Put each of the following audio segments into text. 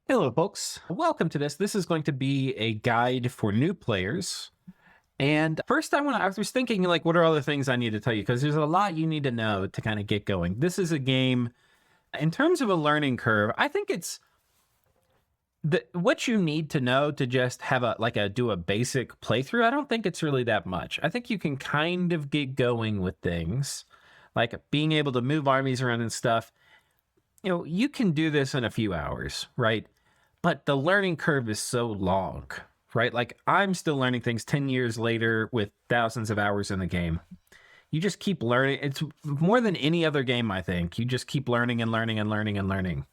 Hello, folks. Welcome to this. This is going to be a guide for new players. And first, I was thinking, like, what are all the things I need to tell you? Because there's a lot you need to know to kind of get going. This is a game, in terms of a learning curve, I think it's what you need to know to just have do a basic playthrough. I don't think it's really that much. I think you can kind of get going with things like being able to move armies around and stuff. You can do this in a few hours, right? But the learning curve is so long, right? Like I'm still learning things 10 years later with thousands of hours in the game. You just keep learning. It's more than any other game, I think. You just keep learning and learning and learning and learning.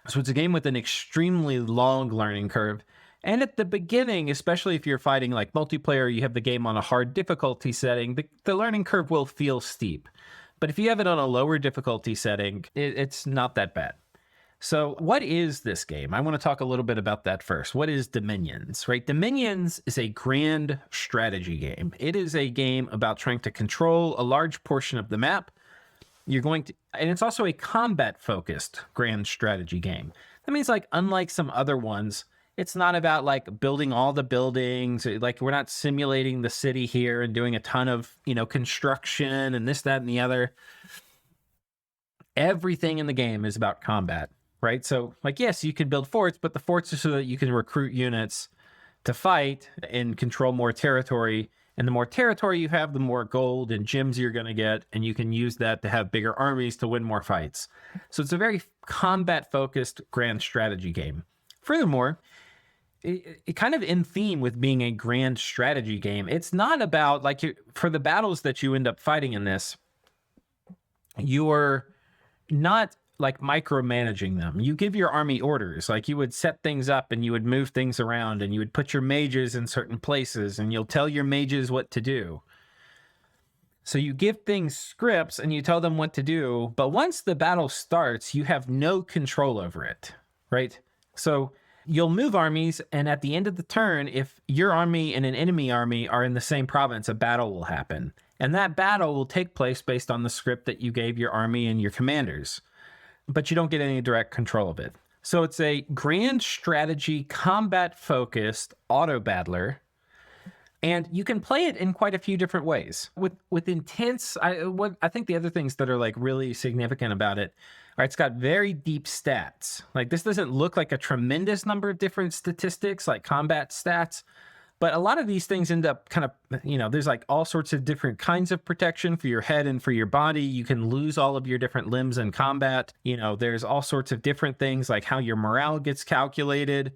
So it's a game with an extremely long learning curve. And at the beginning, especially if you're fighting like multiplayer, you have the game on a hard difficulty setting, the learning curve will feel steep. But if you have it on a lower difficulty setting, it's not that bad. So what is this game? I want to talk a little bit about that first. What is Dominions, right? Dominions is a grand strategy game. It is a game about trying to control a large portion of the map. And it's also a combat-focused grand strategy game. That means, like, unlike some other ones, it's not about, like, building all the buildings. Like, we're not simulating the city here and doing a ton of, construction and this, that, and the other. Everything in the game is about combat. Right? So, like, yes, you can build forts, but the forts are so that you can recruit units to fight and control more territory. And the more territory you have, the more gold and gems you're going to get. And you can use that to have bigger armies to win more fights. So it's a very combat-focused grand strategy game. Furthermore, it kind of in theme with being a grand strategy game, it's not about, like, for the battles that you end up fighting in this, you're not like micromanaging them. You give your army orders, like you would set things up and you would move things around and you would put your mages in certain places and you'll tell your mages what to do. So you give things scripts and you tell them what to do, but once the battle starts, you have no control over it, right? So you'll move armies, and at the end of the turn, if your army and an enemy army are in the same province, a battle will happen. And that battle will take place based on the script that you gave your army and your commanders, but you don't get any direct control of it. So it's a grand strategy, combat-focused auto battler, and you can play it in quite a few different ways. With intense, I think the other things that are like really significant about it are it's got very deep stats. Like this doesn't look like a tremendous number of different statistics like combat stats, but a lot of these things end up kind of, there's like all sorts of different kinds of protection for your head and for your body. You can lose all of your different limbs in combat. There's all sorts of different things like how your morale gets calculated.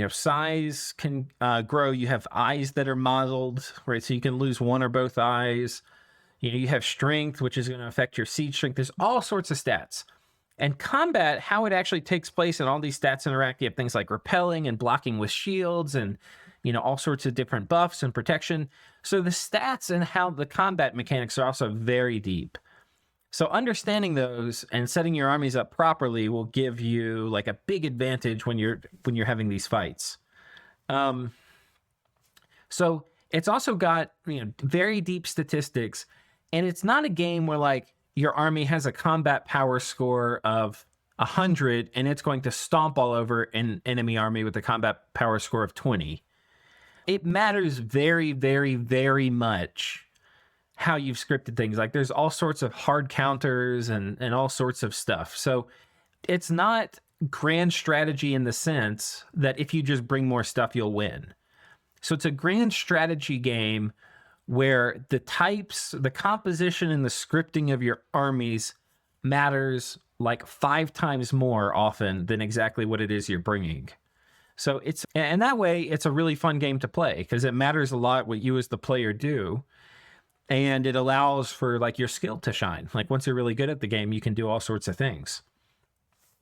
Size can grow. You have eyes that are modeled, right? So you can lose one or both eyes. You have strength, which is going to affect your siege strength. There's all sorts of stats. And combat, how it actually takes place and all these stats interact, you have things like repelling and blocking with shields and all sorts of different buffs and protection. So the stats and how the combat mechanics are also very deep. So understanding those and setting your armies up properly will give you like a big advantage when you're having these fights. So it's also got very deep statistics, and it's not a game where like your army has a combat power score of 100 and it's going to stomp all over an enemy army with a combat power score of 20. It matters very, very, very much how you've scripted things. Like there's all sorts of hard counters and all sorts of stuff. So it's not grand strategy in the sense that if you just bring more stuff, you'll win. So it's a grand strategy game where the types, the composition and the scripting of your armies matters like 5 times more often than exactly what it is you're bringing. So and that way it's a really fun game to play because it matters a lot what you as the player do. And it allows for like your skill to shine. Like once you're really good at the game, you can do all sorts of things.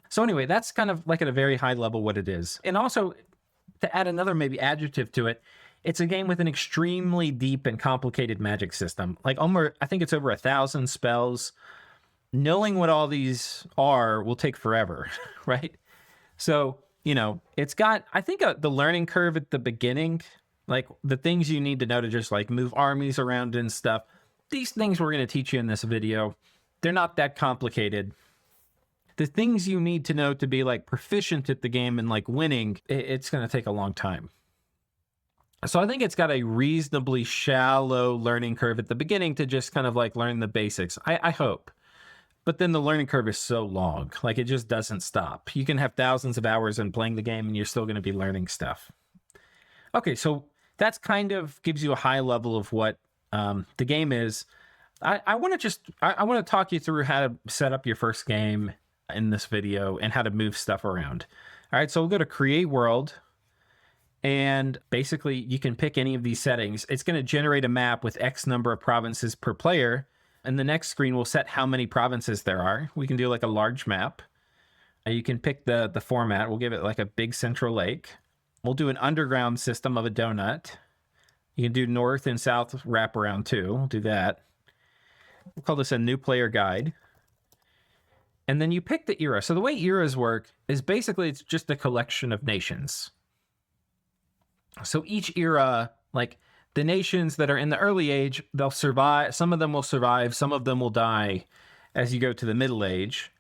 So anyway, that's kind of like at a very high level what it is. And also to add another maybe adjective to it, it's a game with an extremely deep and complicated magic system. Like I think it's over 1,000 spells. Knowing what all these are will take forever, right? So it's got, I think, the learning curve at the beginning, like the things you need to know to just like move armies around and stuff. These things we're going to teach you in this video, they're not that complicated. the things you need to know to be like proficient at the game and like winning, it's going to take a long time. So I think it's got a reasonably shallow learning curve at the beginning to just kind of like learn the basics. I hope. But then the learning curve is so long, like it just doesn't stop. You can have thousands of hours in playing the game and you're still going to be learning stuff. Okay, so that's kind of gives you a high level of what the game is. I want to talk you through how to set up your first game in this video and how to move stuff around. All right, so we'll go to Create World. And basically, you can pick any of these settings. It's going to generate a map with X number of provinces per player. And the next screen will set how many provinces there are. We can do like a large map. You can pick the format. We'll give it like a big central lake. We'll do an underground system of a donut. You can do north and south wraparound too. We'll do that. We'll call this a new player guide. And then you pick the era. So the way eras work is basically it's just a collection of nations. So each era, like the nations that are in the early age, they'll survive. Some of them will survive. Some of them will die as you go to the middle age.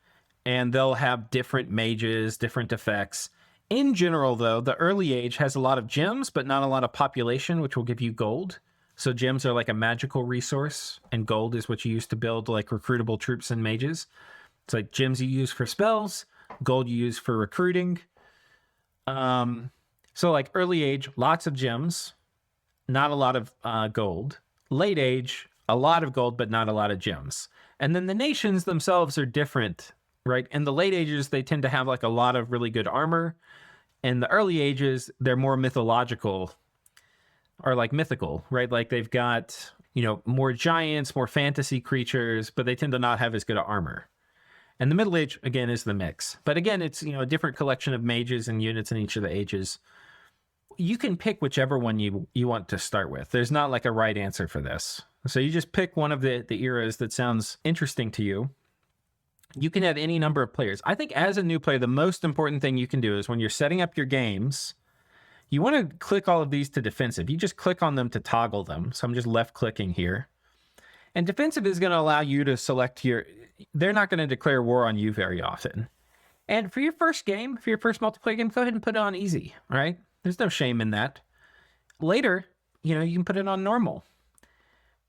And they'll have different mages, different effects. In general, though, the early age has a lot of gems, but not a lot of population, which will give you gold. So gems are like a magical resource, and gold is what you use to build like recruitable troops and mages. It's like gems you use for spells, gold you use for recruiting. So like early age, lots of gems, not a lot of gold. Late age, a lot of gold, but not a lot of gems. And then the nations themselves are different, right? In the late ages, they tend to have like a lot of really good armor. In the early ages, they're more mythological or like mythical, right? Like they've got, more giants, more fantasy creatures, but they tend to not have as good armor. And the middle age, again, is the mix. But again, it's, a different collection of mages and units in each of the ages. You can pick whichever one you want to start with. There's not like a right answer for this. So you just pick one of the eras that sounds interesting to you. You can have any number of players. I think as a new player, the most important thing you can do is when you're setting up your games, you want to click all of these to defensive. You just click on them to toggle them. So I'm just left clicking here. And defensive is going to allow you to select they're not going to declare war on you very often. And for your first game, for your first multiplayer game, go ahead and put it on easy, right? There's no shame in that. Later, you can put it on normal.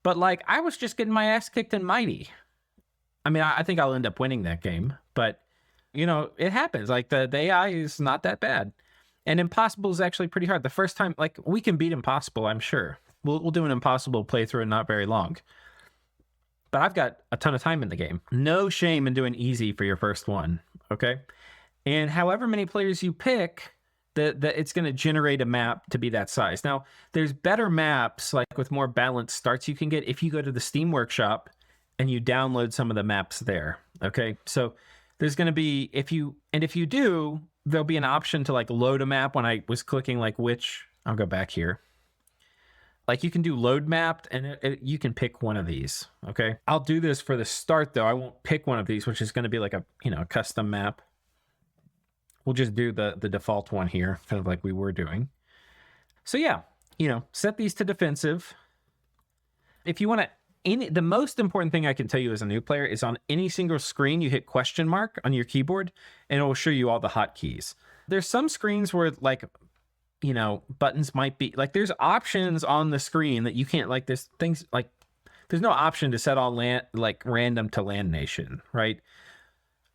But like, I was just getting my ass kicked in Mighty. I mean, I think I'll end up winning that game, but it happens. Like the AI is not that bad. And Impossible is actually pretty hard. The first time, like we can beat Impossible, I'm sure. We'll do an Impossible playthrough in not very long. But I've got a ton of time in the game. No shame in doing easy for your first one, okay? And however many players you pick, it's going to generate a map to be that size. Now, there's better maps, like with more balanced starts you can get if you go to the Steam Workshop and you download some of the maps there, okay? So there's going to be, if you do, there'll be an option to like load a map. When I was clicking like I'll go back here. Like you can do load mapped and you can pick one of these, okay? I'll do this for the start though. I won't pick one of these, which is going to be like a custom map. We'll just do the default one here, kind of like we were doing. So yeah, set these to defensive. If you want to, the most important thing I can tell you as a new player is on any single screen, you hit question mark on your keyboard and it will show you all the hotkeys. There's some screens where like, buttons might be like, there's options on the screen that you can't like, there's things like, there's no option to set all like random to land nation, right?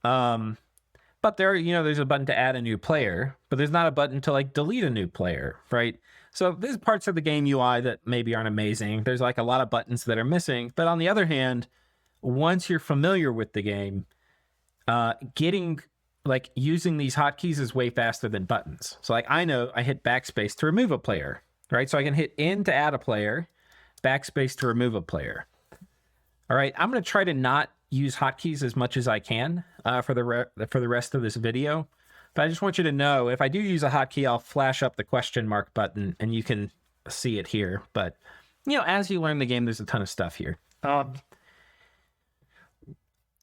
But there's a button to add a new player, but there's not a button to like delete a new player, right? So there's parts of the game UI that maybe aren't amazing. There's like a lot of buttons that are missing. But on the other hand, once you're familiar with the game, using these hotkeys is way faster than buttons. So like I know I hit backspace to remove a player, right? So I can hit N to add a player, backspace to remove a player. All right, I'm going to try to not use hotkeys as much as I can for the rest of this video. But I just want you to know, if I do use a hotkey, I'll flash up the question mark button and you can see it here. But, as you learn the game, there's a ton of stuff here.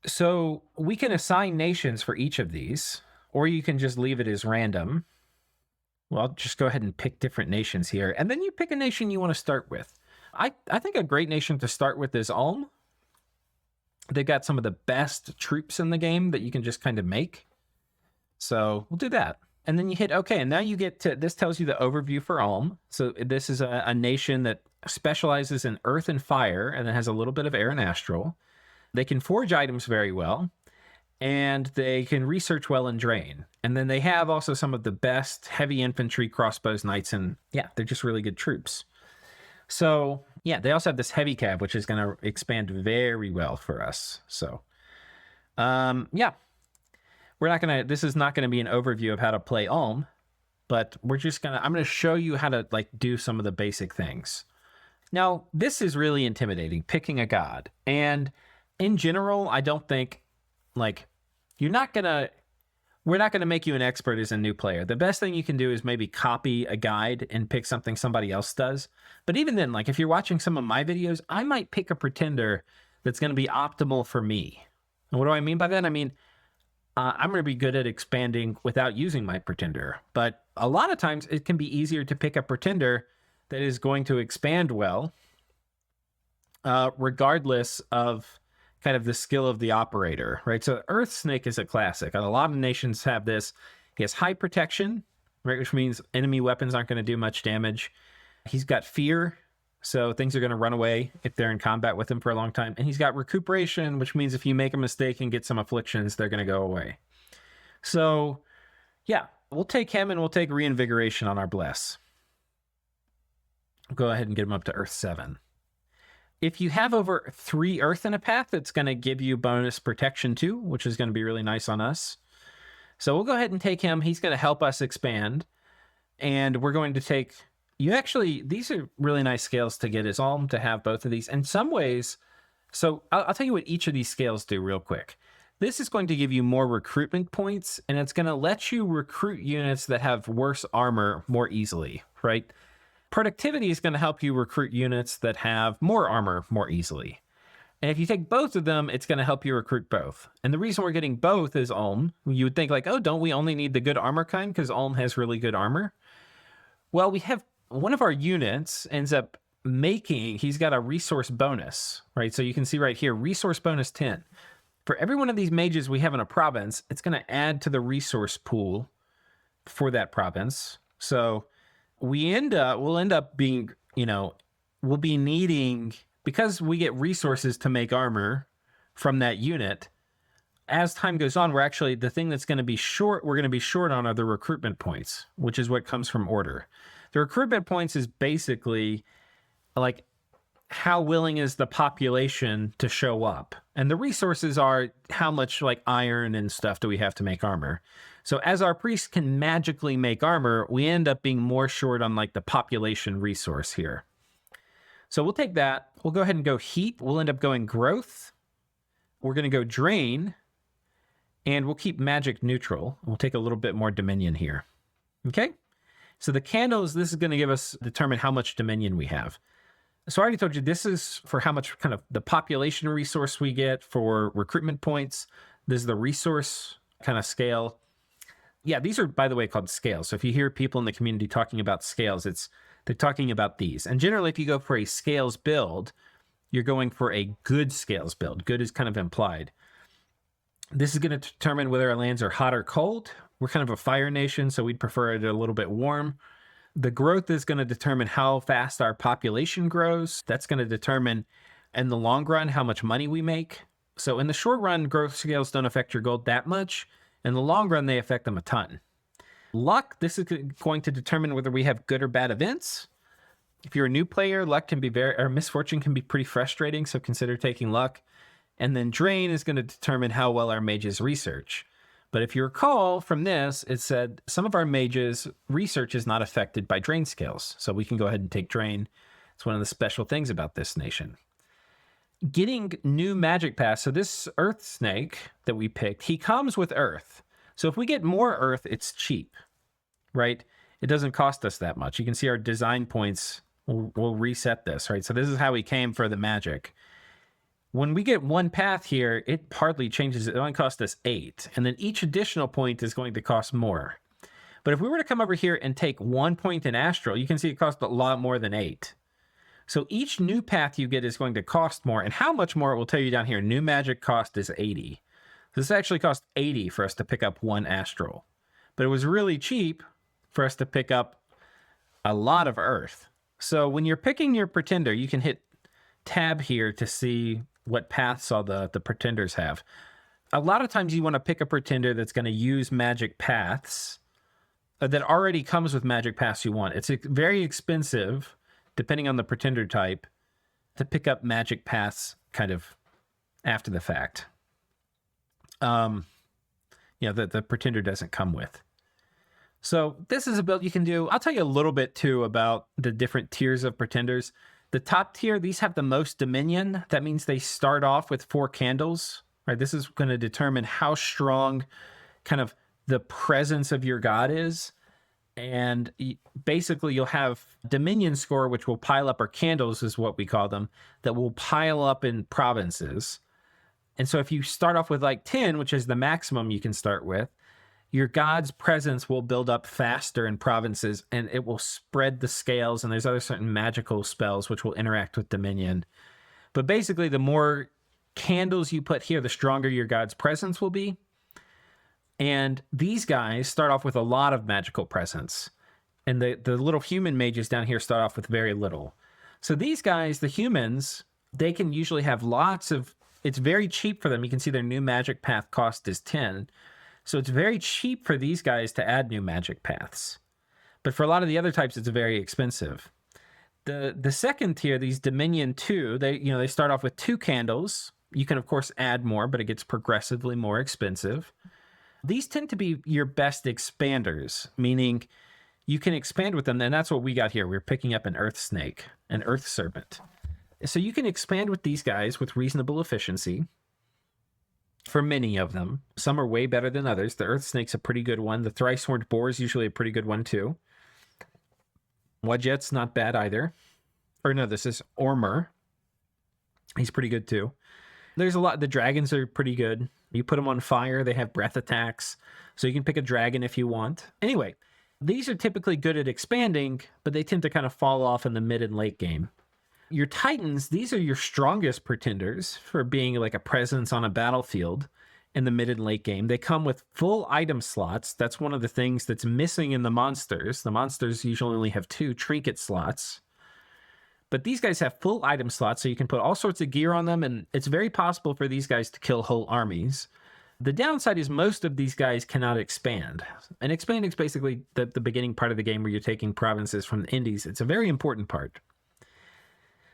So we can assign nations for each of these, or you can just leave it as random. Well, just go ahead and pick different nations here. And then you pick a nation you want to start with. I think a great nation to start with is Ulm. They've got some of the best troops in the game that you can just kind of make. So we'll do that. And then you hit OK. And now you get to, this tells you the overview for Ulm. So this is a nation that specializes in earth and fire, and it has a little bit of air and astral. They can forge items very well, and they can research well and drain. And then they have also some of the best heavy infantry, crossbows, knights, and yeah, they're just really good troops. So yeah, they also have this heavy cav, which is going to expand very well for us. So yeah, we're not going to, this is not going to be an overview of how to play Ulm, but we're just going to, I'm going to show you how to like do some of the basic things. Now, this is really intimidating, picking a god. And in general, I don't think like we're not going to make you an expert as a new player. The best thing you can do is maybe copy a guide and pick something somebody else does. But even then, like if you're watching some of my videos, I might pick a pretender that's going to be optimal for me. And what do I mean by that? I mean, I'm going to be good at expanding without using my pretender. But a lot of times it can be easier to pick a pretender that is going to expand well, regardless of kind of the skill of the operator, right? So Earth Snake is a classic. A lot of nations have this. He has high protection, right? Which means enemy weapons aren't going to do much damage. He's got fear, so things are going to run away if they're in combat with him for a long time. And he's got recuperation, which means if you make a mistake and get some afflictions, they're going to go away. So yeah, we'll take him and we'll take reinvigoration on our bless. Go ahead and get him up to Earth 7. If you have over 3 Earth in a path, it's going to give you bonus protection too, which is going to be really nice on us. So we'll go ahead and take him. He's going to help us expand. And we're going to take, you actually, these are really nice scales to get as Ulm to have both of these. In some ways, so I'll tell you what each of these scales do real quick. This is going to give you more recruitment points, and it's going to let you recruit units that have worse armor more easily, right? Productivity is going to help you recruit units that have more armor more easily. And if you take both of them, it's going to help you recruit both. And the reason we're getting both is Ulm. You would think like, oh, don't we only need the good armor kind because Ulm has really good armor? Well, we have one of our units ends up making, he's got a resource bonus, right? So you can see right here, resource bonus 10. For every one of these mages we have in a province, it's going to add to the resource pool for that province. So we'll end up being, we'll be needing, because we get resources to make armor from that unit, as time goes on, the thing that's going to be short, we're going to be short on are the recruitment points, which is what comes from order. The recruitment points is basically like how willing is the population to show up. And the resources are how much like iron and stuff do we have to make armor. So as our priests can magically make armor, we end up being more short on like the population resource here. So we'll take that. We'll go ahead and go heat. We'll end up going growth. We're going to go drain. And we'll keep magic neutral. We'll take a little bit more dominion here. Okay? So the candles, this is going to determine how much dominion we have. So I already told you this is for how much kind of the population resource we get for recruitment points. This is the resource kind of scale. Yeah, these are, by the way, called scales. So if you hear people in the community talking about scales, they're talking about these. And generally, if you go for a scales build, you're going for a good scales build. Good is kind of implied. This is going to determine whether our lands are hot or cold. We're kind of a fire nation, so we'd prefer it a little bit warm. The growth is going to determine how fast our population grows. That's going to determine, in the long run, how much money we make. So in the short run, growth scales don't affect your gold that much. In the long run, they affect them a ton. Luck, this is going to determine whether we have good or bad events. If you're a new player, luck can be or misfortune can be pretty frustrating, so consider taking luck. And then drain is going to determine how well our mages research. But if you recall from this, it said some of our mages' research is not affected by drain skills. So we can go ahead and take drain. It's one of the special things about this nation. Getting new magic pass. So this earth snake that we picked, he comes with earth. So if we get more earth, it's cheap, right? It doesn't cost us that much. You can see our design points. We'll reset this, right? So this is how we came for the magic. When we get one path here, it hardly changes. It only costs us 8. And then each additional point is going to cost more. But if we were to come over here and take 1 point in astral, you can see it costs a lot more than 8. So each new path you get is going to cost more, and how much more it will tell you down here. New magic cost is 80. This actually cost 80 for us to pick up one astral, but it was really cheap for us to pick up a lot of earth. So when you're picking your pretender, you can hit tab here to see what paths all the pretenders have. A lot of times you want to pick a pretender that's going to use magic paths that already comes with magic paths you want. It's very expensive, depending on the pretender type, to pick up magic paths kind of after the fact. The pretender doesn't come with. So this is a build you can do. I'll tell you a little bit too about the different tiers of pretenders. The top tier, these have the most dominion. That means they start off with 4 candles, right? This is going to determine how strong kind of the presence of your god is. And basically you'll have dominion score, which will pile up, or candles is what we call them, that will pile up in provinces. And so if you start off with like 10, which is the maximum you can start with, your god's presence will build up faster in provinces, and it will spread the scales, and there's other certain magical spells which will interact with dominion. But basically, the more candles you put here, the stronger your god's presence will be. And these guys start off with a lot of magical presence, and the little human mages down here start off with very little. So these guys, the humans, they can usually have lots of... It's very cheap for them. You can see their new magic path cost is 10. So it's very cheap for these guys to add new magic paths. But for a lot of the other types, it's very expensive. The second tier, these Dominion 2, they start off with 2 candles. You can, of course, add more, but it gets progressively more expensive. These tend to be your best expanders, meaning you can expand with them, and that's what we got here. We're picking up an Earth Snake, an Earth Serpent. So you can expand with these guys with reasonable efficiency. For many of them. Some are way better than others. The Earth Snake's a pretty good one. The Thrice-Horned Boar is usually a pretty good one too. Wadjet's not bad either. Or no, this is Ormer. He's pretty good too. There's a lot. The dragons are pretty good. You put them on fire, they have breath attacks. So you can pick a dragon if you want. Anyway, these are typically good at expanding, but they tend to kind of fall off in the mid and late game. Your Titans, these are your strongest pretenders for being like a presence on a battlefield in the mid and late game. They come with full item slots. That's one of the things that's missing in the monsters. The monsters usually only have 2 trinket slots. But these guys have full item slots, so you can put all sorts of gear on them, and it's very possible for these guys to kill whole armies. The downside is most of these guys cannot expand. And expanding is basically the beginning part of the game where you're taking provinces from the Indies. It's a very important part.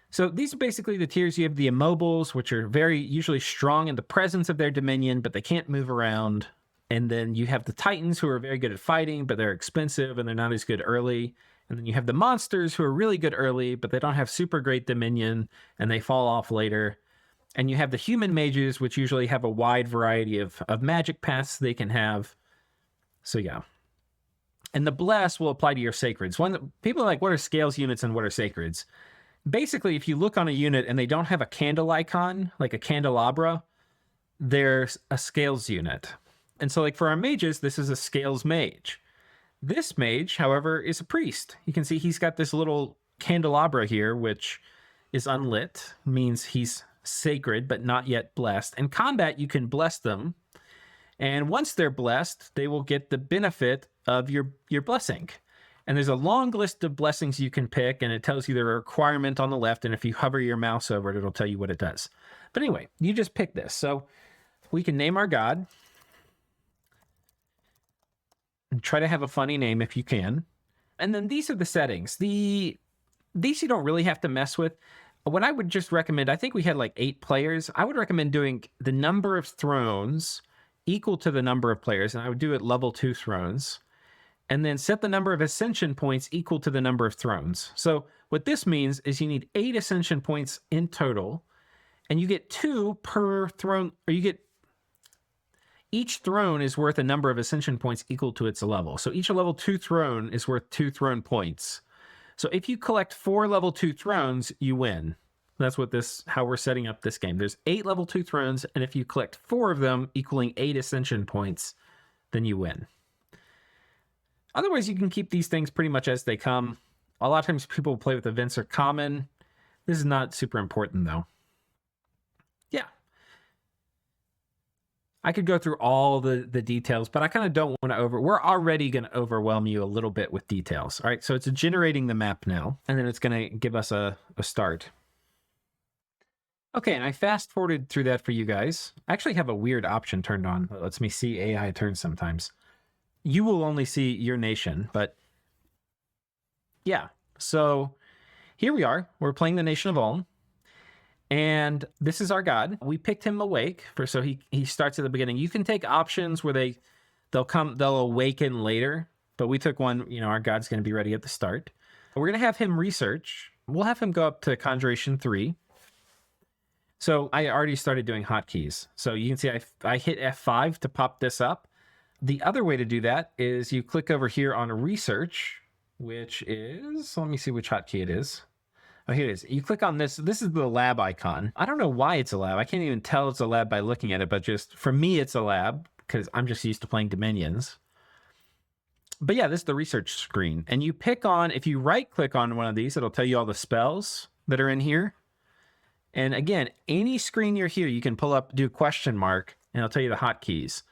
So these are basically the tiers. You have the immobiles, which are very usually strong in the presence of their dominion, but they can't move around. And then you have the Titans, who are very good at fighting, but they're expensive and they're not as good early. And then you have the monsters, who are really good early, but they don't have super great dominion, and they fall off later. And you have the human mages, which usually have a wide variety of magic paths they can have. So yeah. And the bless will apply to your sacreds. People are like, what are scales units and what are sacreds? Basically, if you look on a unit and they don't have a candle icon, like a candelabra, there's a scales unit. And so like for our mages, this is a scales mage. This mage, however, is a priest. You can see he's got this little candelabra here, which is unlit, means he's sacred, but not yet blessed. In combat, you can bless them. And once they're blessed, they will get the benefit of your blessing. And there's a long list of blessings you can pick, and it tells you the requirement on the left, and if you hover your mouse over it, it'll tell you what it does. But anyway, you just pick this. So we can name our god. And try to have a funny name if you can. And then these are the settings. These you don't really have to mess with. What I would just recommend, I think we had like 8 players. I would recommend doing the number of thrones equal to the number of players, and I would do it level 2 thrones. And then set the number of ascension points equal to the number of thrones. So what this means is you need 8 ascension points in total, and you get 2 per throne, or you get... Each throne is worth a number of ascension points equal to its level. So each level 2 throne is worth 2 throne points. So if you collect 4 level 2 thrones, you win. That's how we're setting up this game. There's 8 level 2 thrones, and if you collect 4 of them, equaling 8 ascension points, then you win. Otherwise, you can keep these things pretty much as they come. A lot of times people play with events are common. This is not super important though. Yeah. I could go through all the details, but I kind of don't want to we're already going to overwhelm you a little bit with details. All right, so it's generating the map now, and then it's going to give us a start. Okay, and I fast forwarded through that for you guys. I actually have a weird option turned on that lets me see AI turns sometimes. You will only see your nation, but yeah. So here we are. We're playing the nation of Ulm. And this is our god. We picked him awake so he starts at the beginning. You can take options where they'll awaken later, but we took one, our god's going to be ready at the start. We're going to have him research. We'll have him go up to Conjuration 3. So I already started doing hotkeys. So you can see I hit F5 to pop this up. The other way to do that is you click over here on research, which is, let me see which hotkey it is. Oh, here it is. You click on this. This is the lab icon. I don't know why it's a lab. I can't even tell it's a lab by looking at it, but just for me, it's a lab because I'm just used to playing Dominions. But yeah, this is the research screen. And you pick on, if you right click on one of these, it'll tell you all the spells that are in here. And again, any screen you're here, you can pull up, do question mark, and it'll tell you the hotkeys.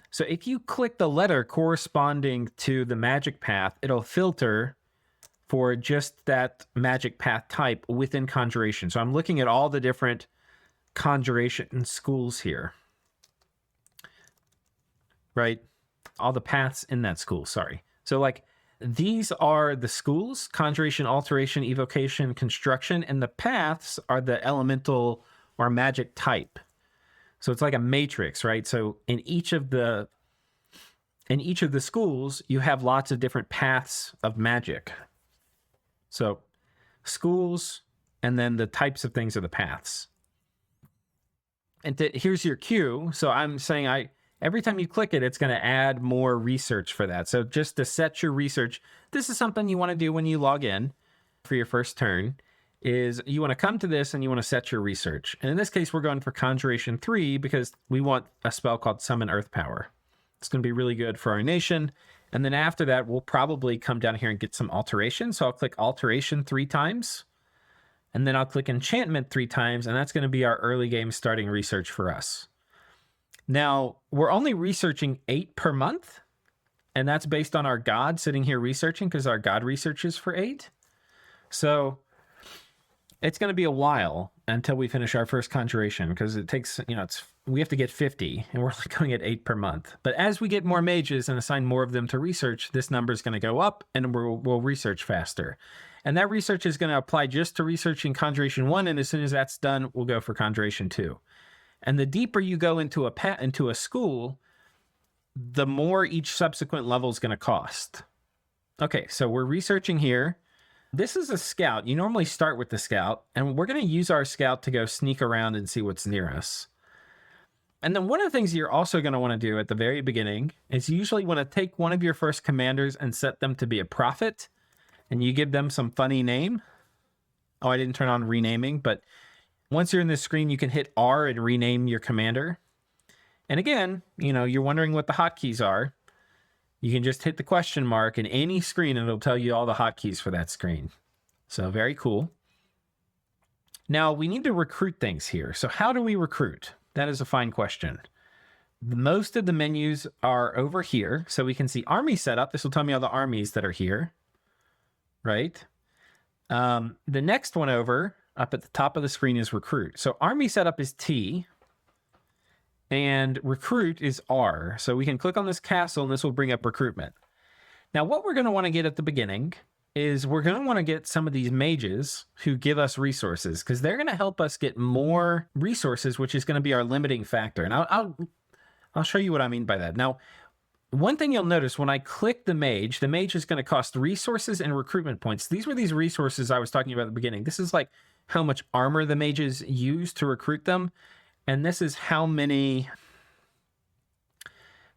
So if you click the letter corresponding to the magic path, it'll filter for just that magic path type within Conjuration. So I'm looking at all the different Conjuration schools here. Right? All the paths in that school, sorry. So like these are the schools: Conjuration, Alteration, Evocation, Construction, and the paths are the elemental or magic type. So it's like a matrix, right? So in each of the schools, you have lots of different paths of magic. So schools, and then the types of things are the paths. And here's your cue. So I'm saying every time you click it, it's going to add more research for that. So just to set your research, this is something you want to do when you log in for your first turn, is you want to come to this and you want to set your research. And in this case, we're going for Conjuration 3 because we want a spell called Summon Earth Power. It's going to be really good for our nation. And then after that, we'll probably come down here and get some alteration. So I'll click Alteration 3 times. And then I'll click Enchantment 3 times. And that's going to be our early game starting research for us. Now, we're only researching 8 per month. And that's based on our god sitting here researching because our god researches for 8. So it's going to be a while until we finish our first conjuration because it takes, we have to get 50 and we're only going at 8 per month. But as we get more mages and assign more of them to research, this number is going to go up and we'll research faster. And that research is going to apply just to researching Conjuration 1. And as soon as that's done, we'll go for Conjuration 2. And the deeper you go into a school, the more each subsequent level is going to cost. Okay, so we're researching here. This is a scout. You normally start with the scout, and we're going to use our scout to go sneak around and see what's near us. And then one of the things you're also going to want to do at the very beginning is you usually want to take one of your first commanders and set them to be a prophet, and you give them some funny name. Oh, I didn't turn on renaming, but once you're in this screen, you can hit R and rename your commander. And again, you're wondering what the hotkeys are. You can just hit the question mark in any screen and it'll tell you all the hotkeys for that screen. So very cool. Now we need to recruit things here. So how do we recruit? That is a fine question. Most of the menus are over here. So we can see army setup. This will tell me all the armies that are here, right? The next one over up at the top of the screen is recruit. So army setup is T. And recruit is R. So we can click on this castle and this will bring up recruitment. Now what we're going to want to get at the beginning is we're going to want to get some of these mages who give us resources because they're going to help us get more resources, which is going to be our limiting factor. And I'll show you what I mean by that. Now, one thing you'll notice when I click the mage is going to cost resources and recruitment points. These were these resources I was talking about at the beginning. This is like how much armor the mages use to recruit them. And this is how many,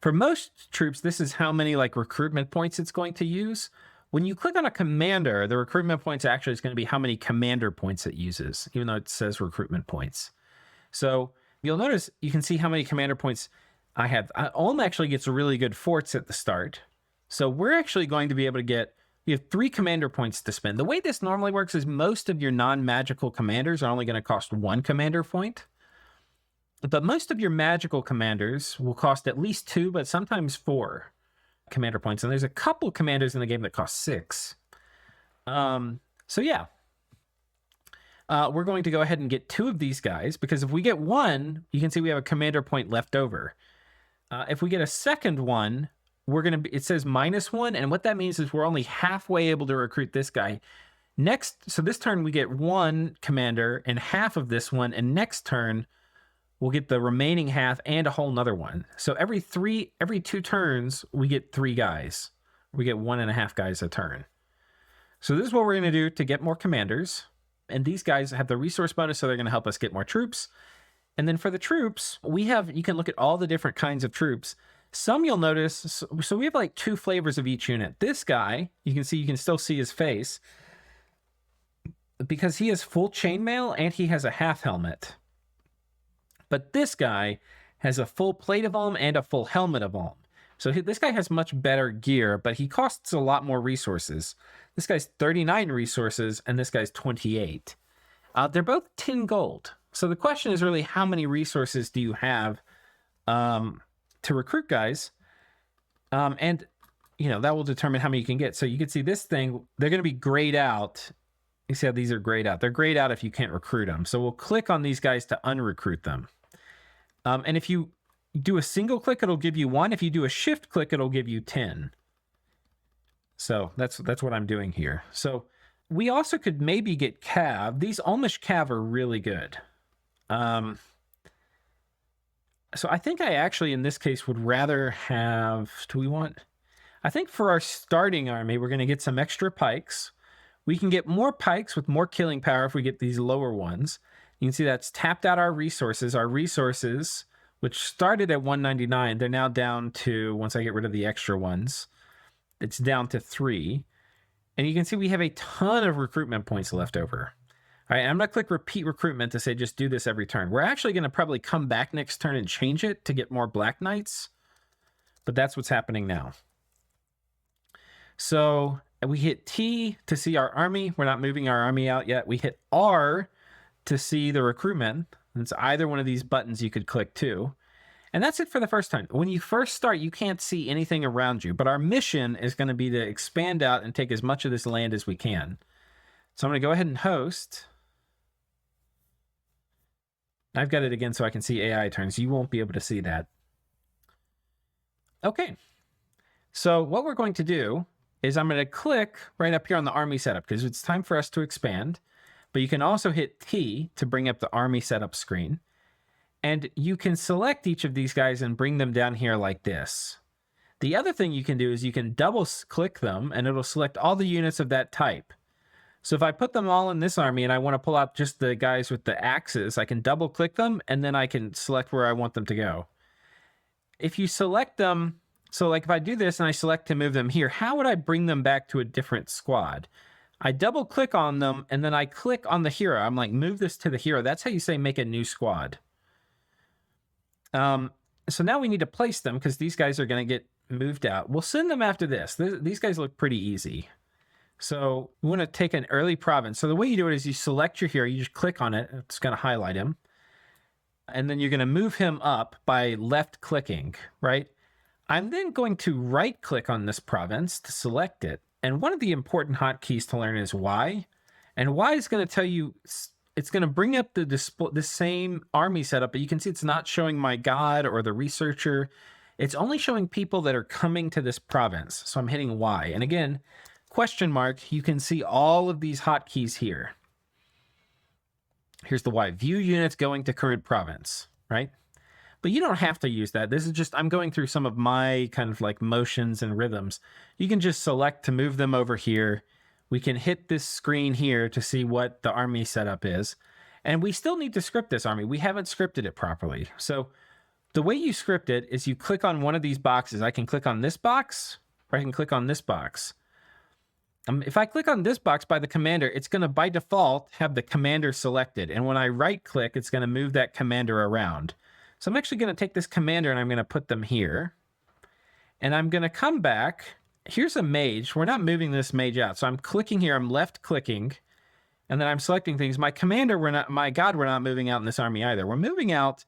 for most troops, this is how many like recruitment points it's going to use. When you click on a commander, the recruitment points actually is going to be how many commander points it uses, even though it says recruitment points. So you'll notice you can see how many commander points I have. Ulm actually gets really good forts at the start. So we're actually going to be able to get You have 3 commander points to spend. The way this normally works is most of your non-magical commanders are only going to cost 1 commander point. But most of your magical commanders will cost at least 2, but sometimes 4 commander points. And there's a couple commanders in the game that cost 6. So yeah. We're going to go ahead and get 2 of these guys, because if we get 1, you can see we have a commander point left over. If we get a second one, we're going to, it says -1, and what that means is we're only halfway able to recruit this guy. Next, so this turn we get 1 commander and half of this one, and next turn we'll get the remaining half and a whole nother one. So every 2 turns, we get 3 guys. We get 1.5 guys a turn. So this is what we're going to do to get more commanders. And these guys have the resource bonus, so they're going to help us get more troops. And then for the troops, you can look at all the different kinds of troops. Some you'll notice, so we have like 2 flavors of each unit. This guy, you can still see his face, because he has full chainmail and he has a half helmet. But this guy has a full plate of arm and a full helmet of arm. So this guy has much better gear, but he costs a lot more resources. This guy's 39 resources, and this guy's 28. They're both 10 gold. So the question is really, how many resources do you have to recruit guys? And, that will determine how many you can get. So you can see this thing, they're going to be grayed out. You see how these are grayed out. They're grayed out if you can't recruit them. So we'll click on these guys to unrecruit them. And if you do a single click, it'll give you 1. If you do a shift click, it'll give you 10. So that's what I'm doing here. So we also could maybe get Cav. These Almish Cav are really good. So I think I actually, in this case, would rather have... I think for our starting army, we're going to get some extra pikes. We can get more pikes with more killing power if we get these lower ones. You can see that's tapped out our resources. Our resources, which started at 199, they're now down to, once I get rid of the extra ones, it's down to 3. And you can see we have a ton of recruitment points left over. All right, I'm going to click repeat recruitment to say just do this every turn. We're actually going to probably come back next turn and change it to get more Black Knights. But that's what's happening now. So we hit T to see our army. We're not moving our army out yet. We hit R to see the recruitment. It's either one of these buttons you could click too. And that's it for the first time. When you first start, you can't see anything around you. But our mission is going to be to expand out and take as much of this land as we can. So I'm going to go ahead and host. I've got it again so I can see AI turns. You won't be able to see that. Okay. So what we're going to do is I'm going to click right up here on the army setup because it's time for us to expand. But you can also hit T to bring up the army setup screen. And you can select each of these guys and bring them down here like this. The other thing you can do is you can double click them and it'll select all the units of that type. So if I put them all in this army and I want to pull out just the guys with the axes, I can double click them and then I can select where I want them to go. If you select them, so like if I do this and I select to move them here, how would I bring them back to a different squad? I double click on them and then I click on the hero. I'm like, move this to the hero. That's how you say make a new squad. So now we need to place them because these guys are going to get moved out. We'll send them after this. These guys look pretty easy. So we want to take an early province. So the way you do it is you select your hero. You just click on it. It's going to highlight him. And then you're going to move him up by left clicking, right? I'm then going to right click on this province to select it. And one of the important hotkeys to learn is Y. And Y is going to tell you... It's going to bring up the same army setup, but you can see it's not showing my god or the researcher. It's only showing people that are coming to this province. So I'm hitting Y. And again, question mark, you can see all of these hotkeys here. Here's the Y. View units going to current province, right? But you don't have to use that. This is just, I'm going through some of my kind of like motions and rhythms. You can just select to move them over here. We can hit this screen here to see what the army setup is. And we still need to script this army. We haven't scripted it properly. So the way you script it is you click on one of these boxes. I can click on this box, or I can click on this box. If I click on this box by the commander, it's going to, by default, have the commander selected. And when I right-click, it's going to move that commander around. So I'm actually going to take this commander and I'm going to put them here. And I'm going to come back here's a mage. We're not moving this mage out. So I'm clicking here. I'm left clicking. And then I'm selecting things. My commander, we're not moving out in this army either. We're moving out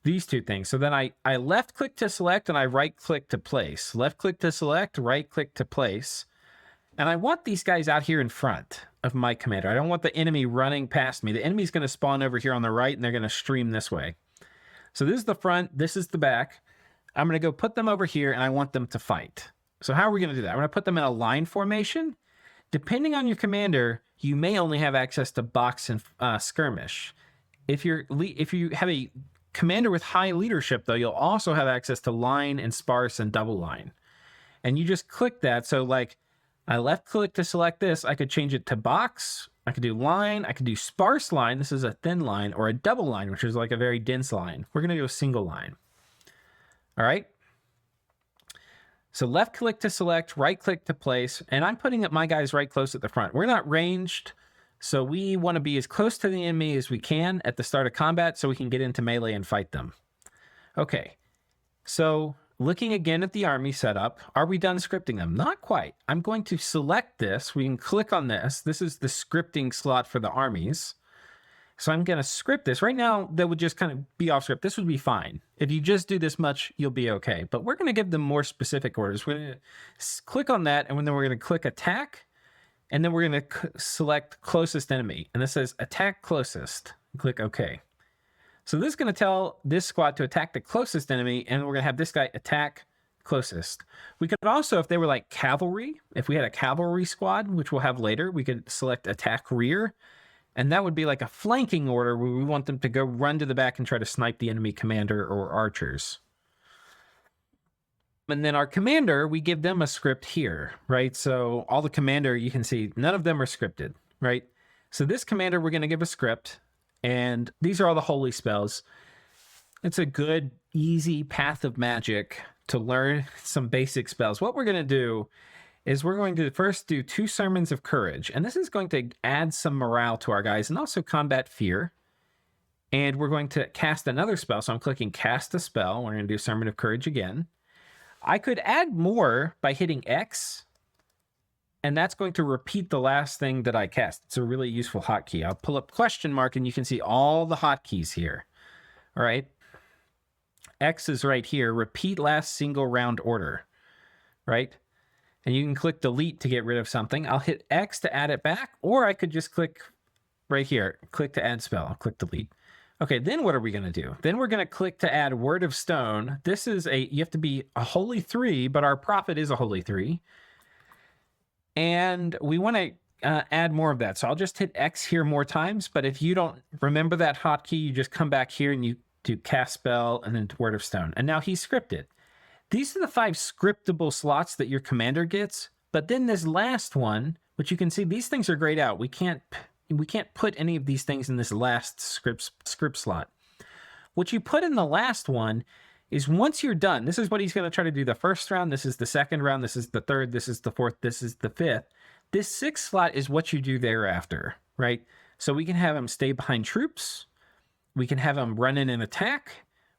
these two things. So then I left click to select and I right click to place. Left click to select, right click to place. And I want these guys out here in front of my commander. I don't want the enemy running past me. The enemy's going to spawn over here on the right and they're going to stream this way. So this is the front, this is the back. I'm going to go put them over here and I want them to fight. So how are we going to do that? I'm going to put them in a line formation. Depending on your commander, you may only have access to box and skirmish. If you have a commander with high leadership, though, you'll also have access to line and sparse and double line. And you just click that. So like I left click to select this. I could change it to box. I could do line. I could do sparse line. This is a thin line, or a double line, which is like a very dense line. We're going to do a single line. All right. So left click to select, right click to place, and I'm putting my guys right close at the front. We're not ranged, so we want to be as close to the enemy as we can at the start of combat so we can get into melee and fight them. Okay, so looking again at the army setup, are we done scripting them? Not quite. I'm going to select this. We can click on this. This is the scripting slot for the armies. So I'm going to script this. Right now, that would just kind of be off script. This would be fine. If you just do this much, you'll be okay. But we're going to give them more specific orders. We're going to click on that, and then we're going to click attack, and then we're going to select closest enemy. And this says attack closest. Click OK. So this is going to tell this squad to attack the closest enemy, and we're going to have this guy attack closest. We could also, if they were like cavalry, if we had a cavalry squad, which we'll have later, we could select attack rear. And that would be like a flanking order where we want them to go run to the back and try to snipe the enemy commander or archers. And then our commander, we give them a script here, right? So all the commander, you can see none of them are scripted, right? So this commander, we're going to give a script, and these are all the holy spells. It's a good, easy path of magic to learn some basic spells. What we're going to do is we're going to first do 2 sermons of courage. And this is going to add some morale to our guys and also combat fear. And we're going to cast another spell. So I'm clicking cast a spell. We're going to do sermon of courage again. I could add more by hitting X. And that's going to repeat the last thing that I cast. It's a really useful hotkey. I'll pull up question mark and you can see all the hotkeys here. All right. X is right here. Repeat last single round order. Right. And you can click delete to get rid of something. I'll hit X to add it back, or I could just click right here, click to add spell. I'll click delete. Okay, then what are we going to do? Then we're going to click to add word of stone. This is you have to be a holy 3, but our prophet is a holy 3. And we want to add more of that. So I'll just hit X here more times, but if you don't remember that hotkey, you just come back here and you do cast spell and then word of stone. And now he's scripted. These are the 5 scriptable slots that your commander gets, but then this last one, which you can see, these things are grayed out. We can't put any of these things in this last script slot. What you put in the last one is once you're done, this is what he's going to try to do the first round, this is the second round, this is the third, this is the fourth, this is the fifth. This 6th slot is what you do thereafter, right? So we can have him stay behind troops, we can have him run in and attack,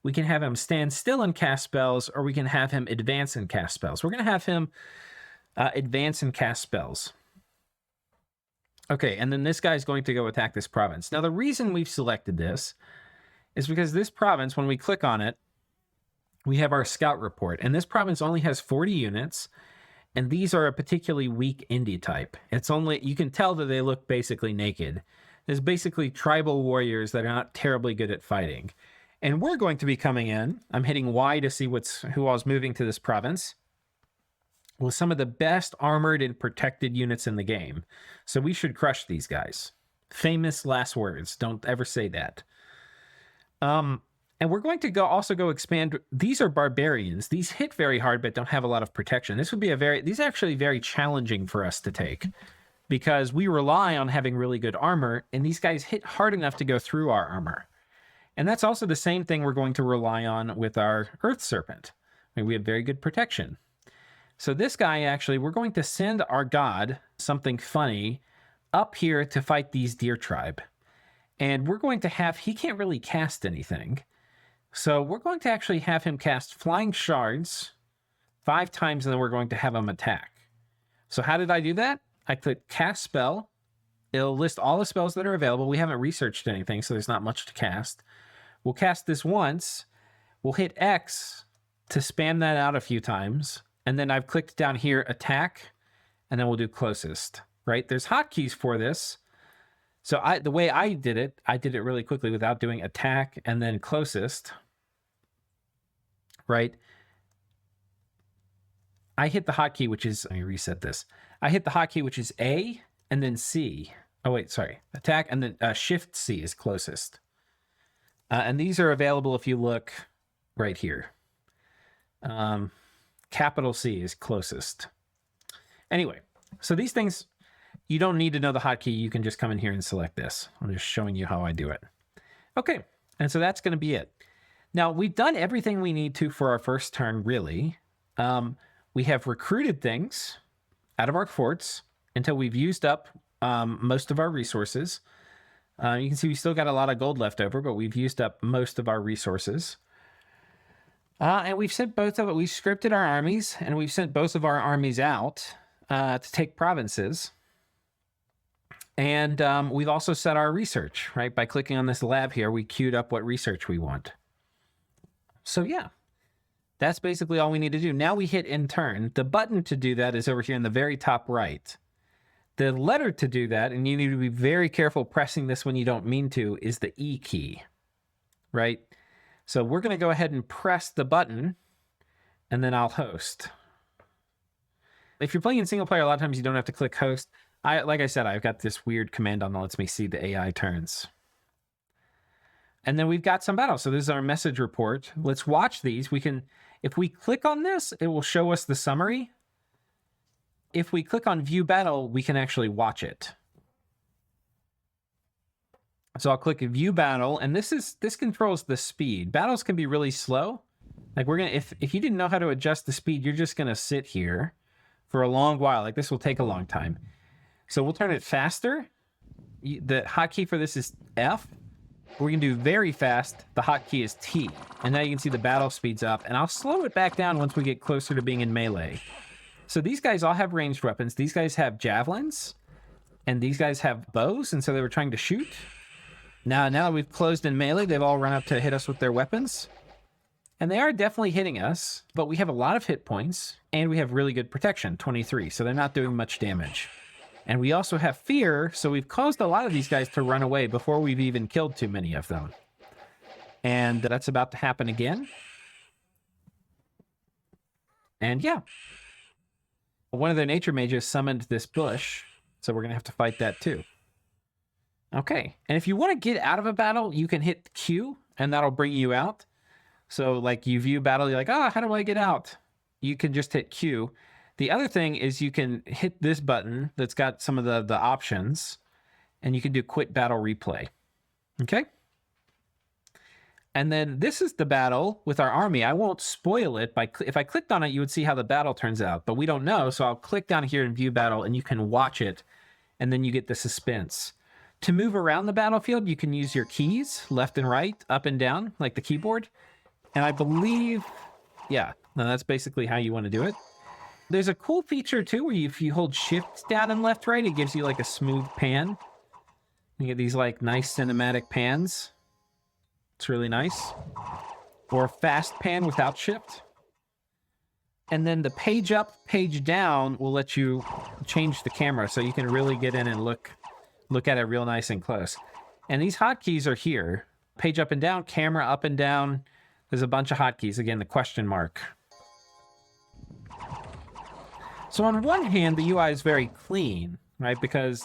we can have him stand still and cast spells, or we can have him advance and cast spells. We're going to have him advance and cast spells. Okay, and then this guy's going to go attack this province. Now, the reason we've selected this is because this province, when we click on it, we have our scout report. And this province only has 40 units, and these are a particularly weak indie type. It's only, you can tell that they look basically naked. There's basically tribal warriors that are not terribly good at fighting. And we're going to be coming in. I'm hitting Y to see who all's moving to this province. With some of the best armored and protected units in the game. So we should crush these guys. Famous last words. Don't ever say that. And we're going to also go expand. These are barbarians. These hit very hard, but don't have a lot of protection. This would be these are actually very challenging for us to take. Because we rely on having really good armor. And these guys hit hard enough to go through our armor. And that's also the same thing we're going to rely on with our Earth Serpent. I mean, we have very good protection. So this guy, actually, we're going to send our god, something funny, up here to fight these deer tribe. And we're going to have, he can't really cast anything. So we're going to actually have him cast flying shards 5 times, and then we're going to have him attack. So how did I do that? I click cast spell. It'll list all the spells that are available. We haven't researched anything, so there's not much to cast. We'll cast this once. We'll hit X to spam that out a few times. And then I've clicked down here, attack, and then we'll do closest, right? There's hotkeys for this. So the way I did it really quickly without doing attack and then closest, right? I hit the hotkey, which is, let me reset this. I hit the hotkey, which is A and then C. Oh, wait, sorry. Attack and then Shift C is closest. And these are available if you look right here. Capital C is closest. Anyway, so these things, you don't need to know the hotkey. You can just come in here and select this. I'm just showing you how I do it. Okay, and so that's going to be it. Now, we've done everything we need to for our first turn, really. We have recruited things out of our forts until we've used up most of our resources. You can see we still got a lot of gold left over, but we've used up most of our resources. And we've sent both of it. We've scripted our armies, and we've sent both of our armies out to take provinces. And we've also set our research, right? By clicking on this lab here, we queued up what research we want. So yeah, that's basically all we need to do. Now we hit in turn. The button to do that is over here in the very top right. The letter to do that, and you need to be very careful pressing this when you don't mean to, is the E key, right? So we're going to go ahead and press the button, and then I'll host. If you're playing in single player, a lot of times you don't have to click host. Like I said, I've got this weird command on that lets me see the AI turns. And then we've got some battles. So this is our message report. Let's watch these. We can, if we click on this, it will show us the summary. If we click on view battle, we can actually watch it. So I'll click view battle, and this controls the speed. Battles can be really slow. Like if you didn't know how to adjust the speed, you're just gonna sit here for a long while. Like this will take a long time. So we'll turn it faster. The hotkey for this is F. We're gonna do very fast. The hotkey is T. And now you can see the battle speeds up, and I'll slow it back down once we get closer to being in melee. So these guys all have ranged weapons. These guys have javelins, and these guys have bows, and so they were trying to shoot. Now that we've closed in melee, they've all run up to hit us with their weapons. And they are definitely hitting us, but we have a lot of hit points, and we have really good protection, 23, so they're not doing much damage. And we also have fear, so we've caused a lot of these guys to run away before we've even killed too many of them. And that's about to happen again. And yeah. One of their nature mages summoned this bush, so we're going to have to fight that too. Okay, and if you want to get out of a battle, you can hit Q, and that'll bring you out. So like you view battle, you're like, how do I get out? You can just hit Q. The other thing is you can hit this button that's got some of the options, and you can do quit battle replay. Okay? And then this is the battle with our army. I won't spoil it. If I clicked on it, you would see how the battle turns out, but we don't know, so I'll click down here and view battle, and you can watch it, and then you get the suspense. To move around the battlefield, you can use your keys, left and right, up and down, like the keyboard. And I believe, yeah, no, that's basically how you want to do it. There's a cool feature too, where if you hold shift down and left, right, it gives you like a smooth pan. You get these like nice cinematic pans. It's really nice. Or a fast pan without shift. And then the page up, page down will let you change the camera, so you can really get in and look at it real nice and close. And these hotkeys are here. Page up and down, camera up and down. There's a bunch of hotkeys. Again, the question mark. So on one hand, the UI is very clean, right? Because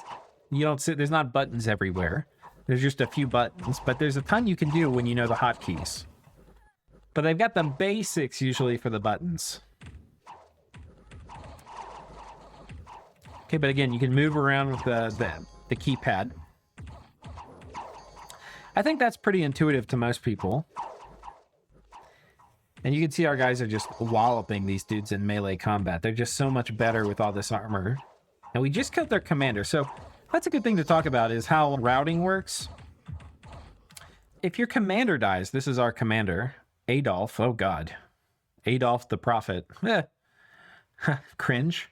you don't see, there's not buttons everywhere. There's just a few buttons, but there's a ton you can do when you know the hotkeys. But they've got the basics usually for the buttons. Okay, but again, you can move around with the keypad. I think that's pretty intuitive to most people. And you can see our guys are just walloping these dudes in melee combat. They're just so much better with all this armor. And we just killed their commander. So that's a good thing to talk about, is how routing works. If your commander dies, this is our commander, Adolf. Oh, God. Adolf the Prophet. Cringe.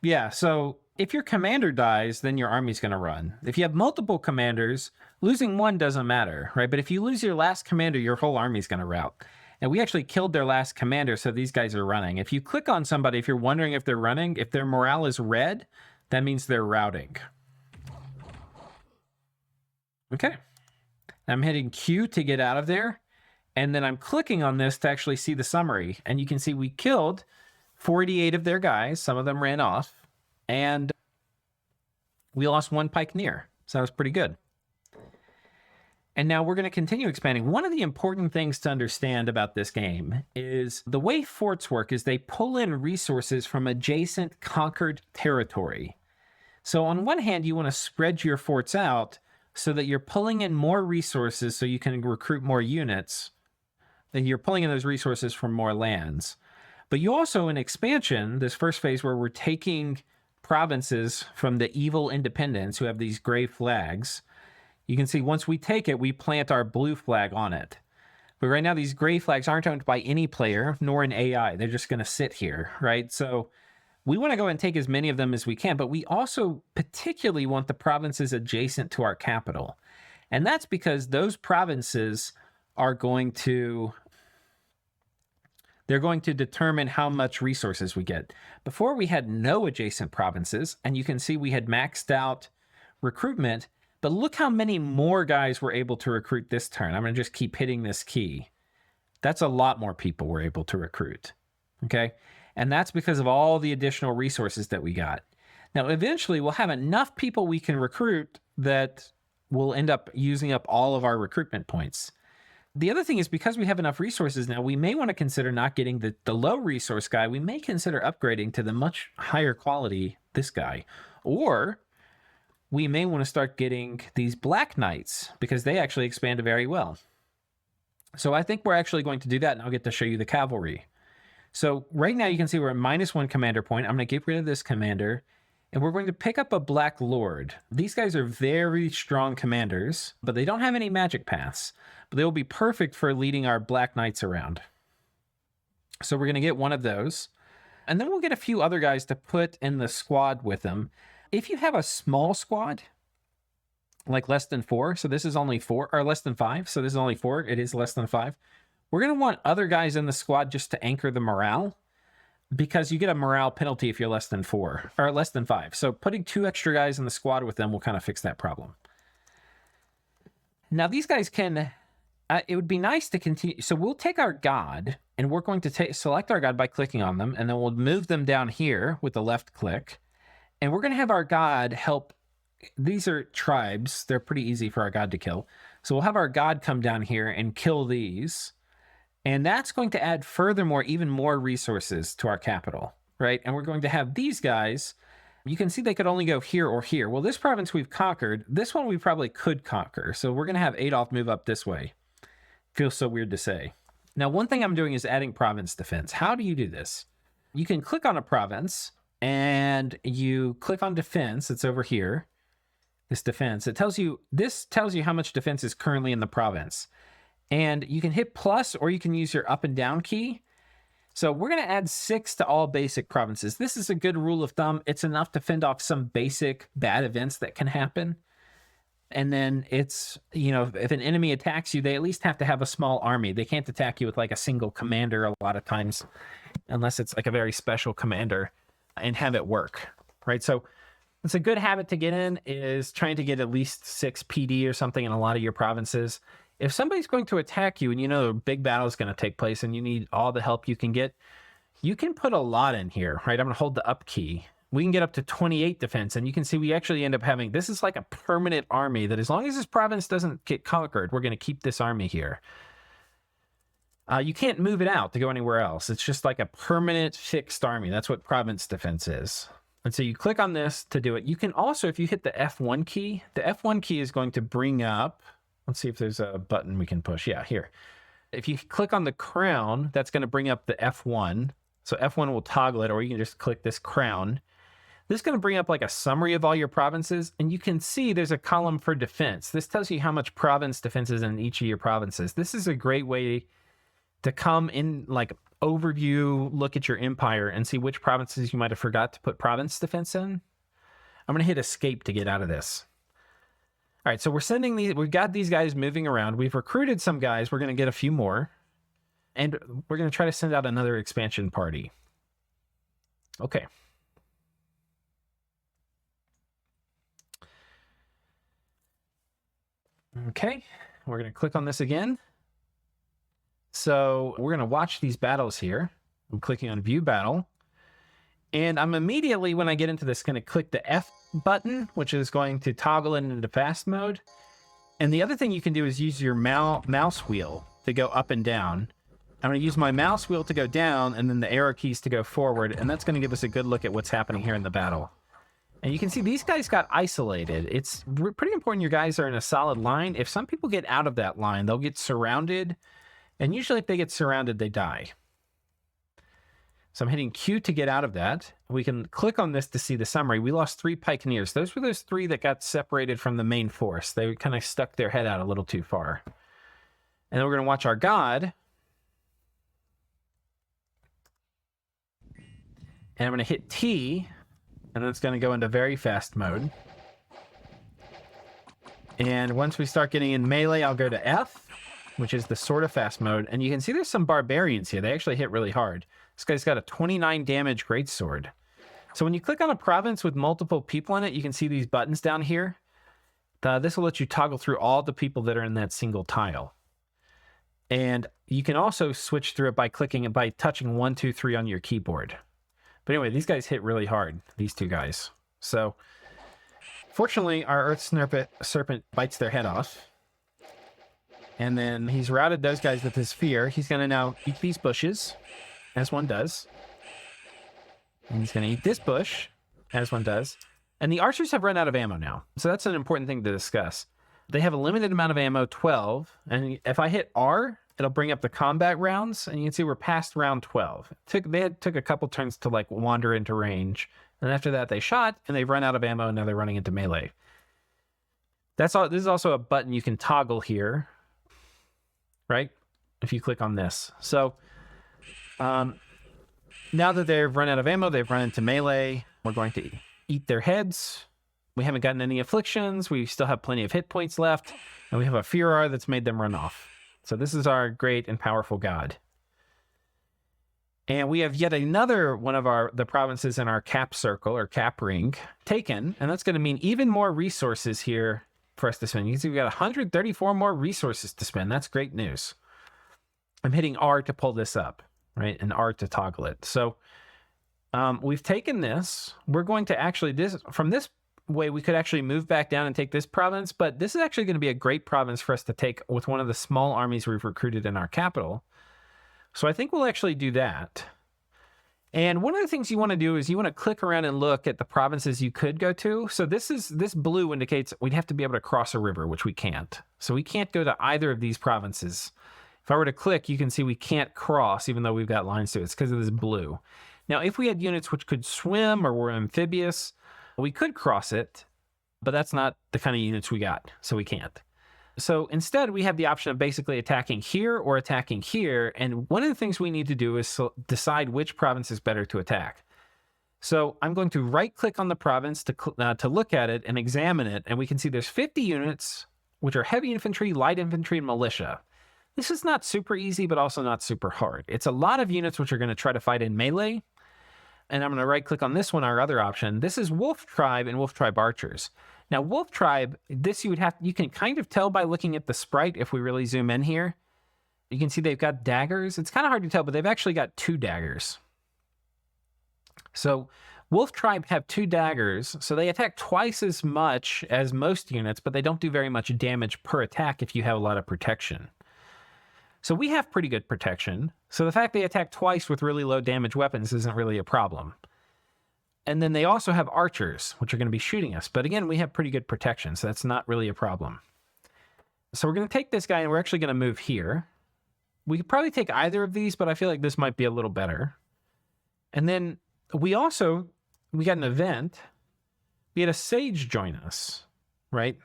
Yeah, so if your commander dies, then your army's going to run. If you have multiple commanders, losing one doesn't matter, right? But if you lose your last commander, your whole army's going to rout. And we actually killed their last commander, so these guys are running. If you click on somebody, if you're wondering if they're running, if their morale is red, that means they're routing. Okay. I'm hitting Q to get out of there. And then I'm clicking on this to actually see the summary. And you can see we killed 48 of their guys. Some of them ran off. And we lost one pikeneer. So that was pretty good. And now we're going to continue expanding. One of the important things to understand about this game is the way forts work is they pull in resources from adjacent conquered territory. So on one hand, you want to spread your forts out so that you're pulling in more resources so you can recruit more units. And you're pulling in those resources from more lands. But you also, in expansion, this first phase where we're taking provinces from the evil independents who have these gray flags, you can see once we take it, we plant our blue flag on it. But right now, these gray flags aren't owned by any player, nor an AI. They're just going to sit here, right? So we want to go and take as many of them as we can, but we also particularly want the provinces adjacent to our capital. And that's because those provinces are going to determine how much resources we get. Before we had no adjacent provinces, and you can see we had maxed out recruitment, but look how many more guys we're able to recruit this turn. I'm going to just keep hitting this key. That's a lot more people we're able to recruit, okay? And that's because of all the additional resources that we got. Now, eventually, we'll have enough people we can recruit that will end up using up all of our recruitment points. The other thing is because we have enough resources now, we may want to consider not getting the low resource guy. We may consider upgrading to the much higher quality, this guy. Or we may want to start getting these Black Knights because they actually expand very well. So I think we're actually going to do that, and I'll get to show you the cavalry. So right now you can see we're at -1 commander point. I'm going to get rid of this commander, and we're going to pick up a Black Lord. These guys are very strong commanders, but they don't have any magic paths. But they will be perfect for leading our Black Knights around. So we're going to get one of those. And then we'll get a few other guys to put in the squad with them. If you have a small squad, like less than 4, so this is only 4, or less than 5, so this is only 4, it is less than 5. We're going to want other guys in the squad just to anchor the morale, because you get a morale penalty if you're less than 4, or less than 5. So putting 2 extra guys in the squad with them will kind of fix that problem. Now these guys can... it would be nice to continue. So we'll take our god, and we're going to select our god by clicking on them, and then we'll move them down here with the left click. And we're going to have our god help. These are tribes. They're pretty easy for our god to kill. So we'll have our god come down here and kill these. And that's going to add furthermore, even more resources to our capital, right? And we're going to have these guys. You can see they could only go here or here. Well, this province we've conquered. This one we probably could conquer. So we're going to have Adolf move up this way. Feels so weird to say. Now, one thing I'm doing is adding province defense. How do you do this? You can click on a province and you click on defense. It's over here. This defense. This tells you how much defense is currently in the province. And you can hit plus or you can use your up and down key. So we're going to add 6 to all basic provinces. This is a good rule of thumb. It's enough to fend off some basic bad events that can happen. And then it's, if an enemy attacks you, they at least have to have a small army. They can't attack you with like a single commander a lot of times, unless it's like a very special commander, and have it work, right? So it's a good habit to get in is trying to get at least 6 PD or something in a lot of your provinces. If somebody's going to attack you and a big battle is going to take place and you need all the help you can get, you can put a lot in here, right? I'm going to hold the up key. We can get up to 28 defense, and you can see we actually end up having, this is like a permanent army that as long as this province doesn't get conquered, we're going to keep this army here. You can't move it out to go anywhere else. It's just like a permanent fixed army. That's what province defense is. And so you click on this to do it. You can also, if you hit the F1 key, the F1 key is going to bring up, let's see if there's a button we can push. Yeah, here. If you click on the crown, that's going to bring up the F1. So F1 will toggle it, or you can just click this crown. This is going to bring up like a summary of all your provinces, and you can see there's a column for defense. This tells you how much province defense is in each of your provinces. This is a great way to come in, like, overview, look at your empire and see which provinces you might have forgot to put province defense in. I'm going to hit escape to get out of this. All right, so we've got these guys moving around. We've recruited some guys. We're going to get a few more. And we're going to try to send out another expansion party. Okay. Okay, we're going to click on this again. So we're going to watch these battles here. I'm clicking on View Battle. And I'm immediately, when I get into this, going to click the F button, which is going to toggle it into fast mode. And the other thing you can do is use your mouse wheel to go up and down. I'm going to use my mouse wheel to go down and then the arrow keys to go forward. And that's going to give us a good look at what's happening here in the battle. And you can see these guys got isolated. It's pretty important your guys are in a solid line. If some people get out of that line, they'll get surrounded. And usually if they get surrounded, they die. So I'm hitting Q to get out of that. We can click on this to see the summary. We lost 3 pikeneers. Those were those 3 that got separated from the main force. They kind of stuck their head out a little too far. And then we're going to watch our god. And I'm going to hit T. And then it's going to go into very fast mode. And once we start getting in melee, I'll go to F, which is the sort of fast mode. And you can see there's some barbarians here. They actually hit really hard. This guy's got a 29 damage greatsword. So when you click on a province with multiple people in it, you can see these buttons down here. This will let you toggle through all the people that are in that single tile. And you can also switch through it by touching 1, 2, 3 on your keyboard. But anyway, these guys hit really hard, these 2 guys. So fortunately, our Earth Serpent bites their head off. And then he's routed those guys with his fear. He's going to now eat these bushes, as one does. And he's going to eat this bush, as one does. And the archers have run out of ammo now. So that's an important thing to discuss. They have a limited amount of ammo, 12. And if I hit R, it'll bring up the combat rounds. And you can see we're past round 12. They took a couple turns to like wander into range. And after that, they shot, and they've run out of ammo, and now they're running into melee. That's all. This is also a button you can toggle here, right? If you click on this. So now that they've run out of ammo, they've run into melee. We're going to eat their heads. We haven't gotten any afflictions. We still have plenty of hit points left. And we have a Furor that's made them run off. So this is our great and powerful god. And we have yet another one of the provinces in our cap circle or cap ring taken. And that's going to mean even more resources here for us to spend. You can see we've got 134 more resources to spend. That's great news. I'm hitting R to pull this up, right? And R to toggle it. So we've taken this. We're going to actually, from this way, we could actually move back down and take this province. But this is actually going to be a great province for us to take with one of the small armies we've recruited in our capital. So I think we'll actually do that. And one of the things you want to do is you want to click around and look at the provinces you could go to. So this blue indicates we'd have to be able to cross a river, which we can't. So we can't go to either of these provinces. If I were to click, you can see we can't cross, even though we've got lines to it. It's because of this blue. Now, if we had units which could swim or were amphibious, we could cross it, but that's not the kind of units we got, so we can't. So instead, we have the option of basically attacking here or attacking here. And one of the things we need to do is decide which province is better to attack. So I'm going to right-click on the province to look at it and examine it. And we can see there's 50 units, which are heavy infantry, light infantry, and militia. This is not super easy, but also not super hard. It's a lot of units which are going to try to fight in melee. And I'm going to right-click on this one, our other option. This is Wolf Tribe and Wolf Tribe Archers. Now, Wolf Tribe, this you can kind of tell by looking at the sprite if we really zoom in here. You can see they've got daggers. It's kind of hard to tell, but they've actually got 2 daggers. So Wolf Tribe have 2 daggers, so they attack twice as much as most units, but they don't do very much damage per attack if you have a lot of protection. So we have pretty good protection. So the fact they attack twice with really low damage weapons isn't really a problem. And then they also have archers, which are going to be shooting us. But again, we have pretty good protection, so that's not really a problem. So we're going to take this guy, and we're actually going to move here. We could probably take either of these, but I feel like this might be a little better. And then we got an event. We had a sage join us, right?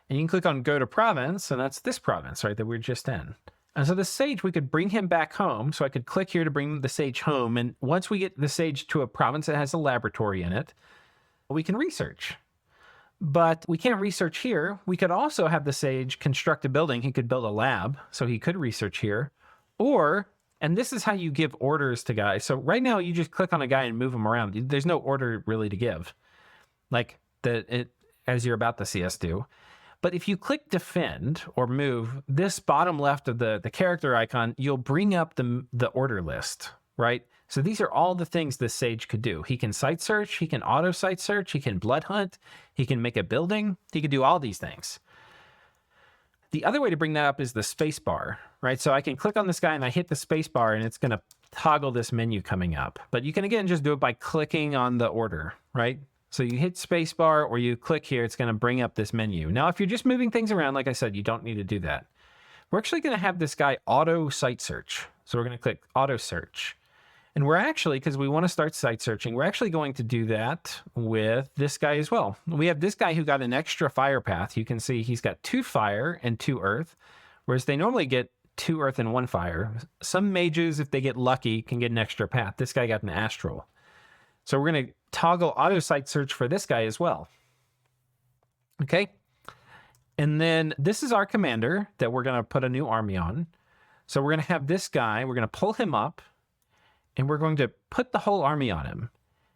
And you can click on Go to Province, and that's this province, right, that we're just in. And so the sage, we could bring him back home. So I could click here to bring the sage home. And once we get the sage to a province that has a laboratory in it, we can research. But we can't research here. We could also have the sage construct a building. He could build a lab, so he could research here. Or, and this is how you give orders to guys. So right now, you just click on a guy and move him around. There's no order really to give, like as you're about to see us do. But if you click defend or move, this bottom left of the character icon, you'll bring up the order list, right? So these are all the things this sage could do. He can site search, he can auto site search, he can blood hunt, he can make a building, he can do all these things. The other way to bring that up is the space bar, right? So I can click on this guy and I hit the space bar and it's going to toggle this menu coming up. But you can, again, just do it by clicking on the order, right? So you hit spacebar or you click here, it's going to bring up this menu. Now, if you're just moving things around, like I said, you don't need to do that. We're actually going to have this guy auto site search. So we're going to click auto search. And we're actually, because we want to start site searching, we're actually going to do that with this guy as well. We have this guy who got an extra fire path. You can see he's got 2 fire and 2 earth, whereas they normally get 2 earth and 1 fire. Some mages, if they get lucky, can get an extra path. This guy got an astral. So we're going to toggle auto site search for this guy as well. Okay. And then this is our commander that we're going to put a new army on. So we're going to have this guy, we're going to pull him up and we're going to put the whole army on him.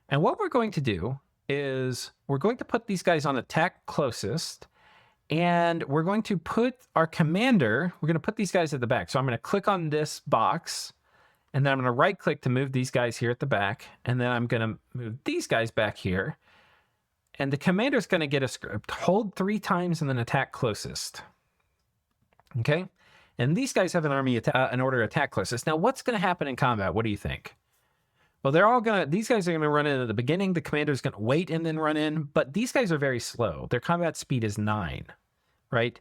And what we're going to do is we're going to put these guys on attack closest and we're going to put our commander, we're going to put these guys at the back. So I'm going to click on this box. And then I'm going to right click to move these guys here at the back. And then I'm going to move these guys back here. And the commander is going to get a script. Hold 3 times and then attack closest. Okay. And these guys have an army, an order attack closest. Now, what's going to happen in combat? What do you think? Well, these guys are going to run in at the beginning. The commander is going to wait and then run in. But these guys are very slow. Their combat speed is 9, right?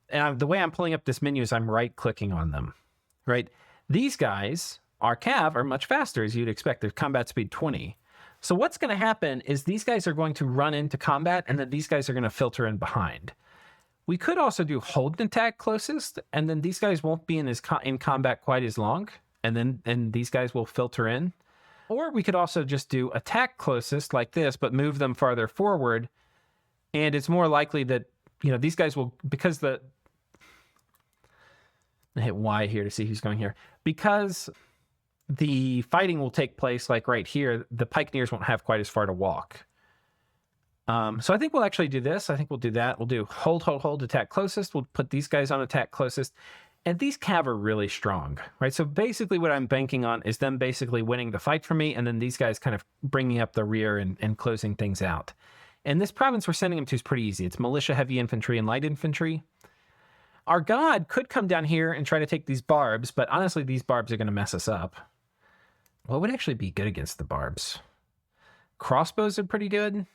And the way I'm pulling up this menu is I'm right clicking on them, right? These guys, our cav, are much faster, as you'd expect. Their combat speed 20. So what's going to happen is these guys are going to run into combat, and then these guys are going to filter in behind. We could also do hold and attack closest, and then these guys won't be in combat quite as long, and these guys will filter in. Or we could also just do attack closest like this, but move them farther forward, and it's more likely that these guys will, because I hit Y here to see who's going here. Because the fighting will take place like right here, the pikeneers won't have quite as far to walk. So I think we'll actually do this. I think we'll do that. We'll do hold, attack closest. We'll put these guys on attack closest. And these cav are really strong, right? So basically what I'm banking on is them basically winning the fight for me, and then these guys kind of bringing up the rear and closing things out. And this province we're sending them to is pretty easy. It's militia, heavy infantry, and light infantry. Our god could come down here and try to take these barbs, but honestly, these barbs are going to mess us up. What would actually be good against the barbs? Crossbows are pretty good.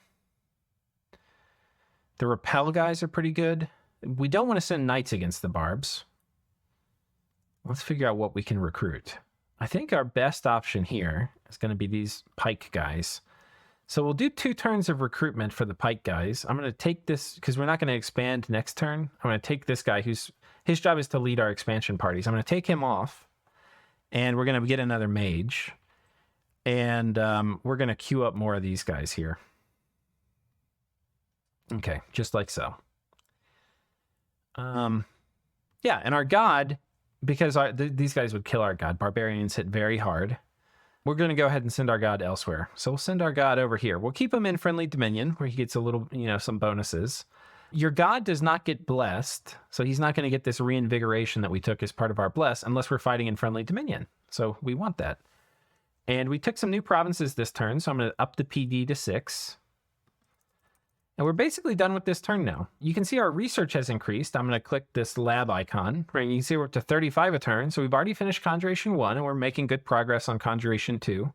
The repel guys are pretty good. We don't want to send knights against the barbs. Let's figure out what we can recruit. I think our best option here is going to be these pike guys. So we'll do 2 turns of recruitment for the pike guys. I'm going to take this, because we're not going to expand next turn. I'm going to take this guy his job is to lead our expansion parties. I'm going to take him off, and we're going to get another mage. And we're going to queue up more of these guys here. Okay, just like so. Yeah, and our god, because these guys would kill our god. Barbarians hit very hard. We're going to go ahead and send our god elsewhere. So we'll send our god over here. We'll keep him in Friendly Dominion, where he gets a little, some bonuses. Your god does not get blessed, so he's not going to get this reinvigoration that we took as part of our bless unless we're fighting in Friendly Dominion. So we want that. And we took some new provinces this turn, so I'm going to up the PD to 6. And we're basically done with this turn now. You can see our research has increased. I'm going to click this lab icon. Right, you can see we're up to 35 a turn. So we've already finished Conjuration 1, and we're making good progress on Conjuration 2.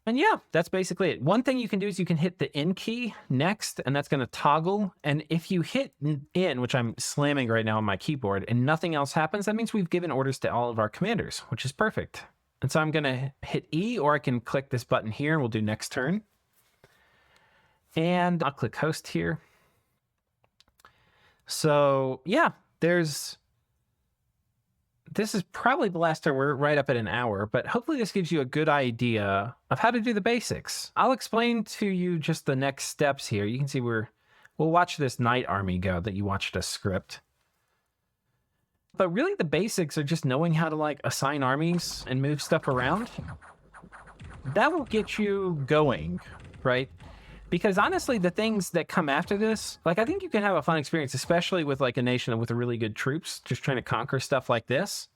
And yeah, that's basically it. One thing you can do is you can hit the N key next, and that's going to toggle. And if you hit N, which I'm slamming right now on my keyboard, and nothing else happens, that means we've given orders to all of our commanders, which is perfect. And so I'm going to hit E, or I can click this button here, and we'll do next turn. And I'll click host here. So yeah, there's this is probably the last turn. We're right up at an hour, but hopefully this gives you a good idea of how to do the basics. I'll explain to you just the next steps here. You can see we'll watch this knight army go that you watched us script. But really the basics are just knowing how to like assign armies and move stuff around. That will get you going, right? Because honestly, the things that come after this, like I think you can have a fun experience, especially with like a nation with really good troops, just trying to conquer stuff like this.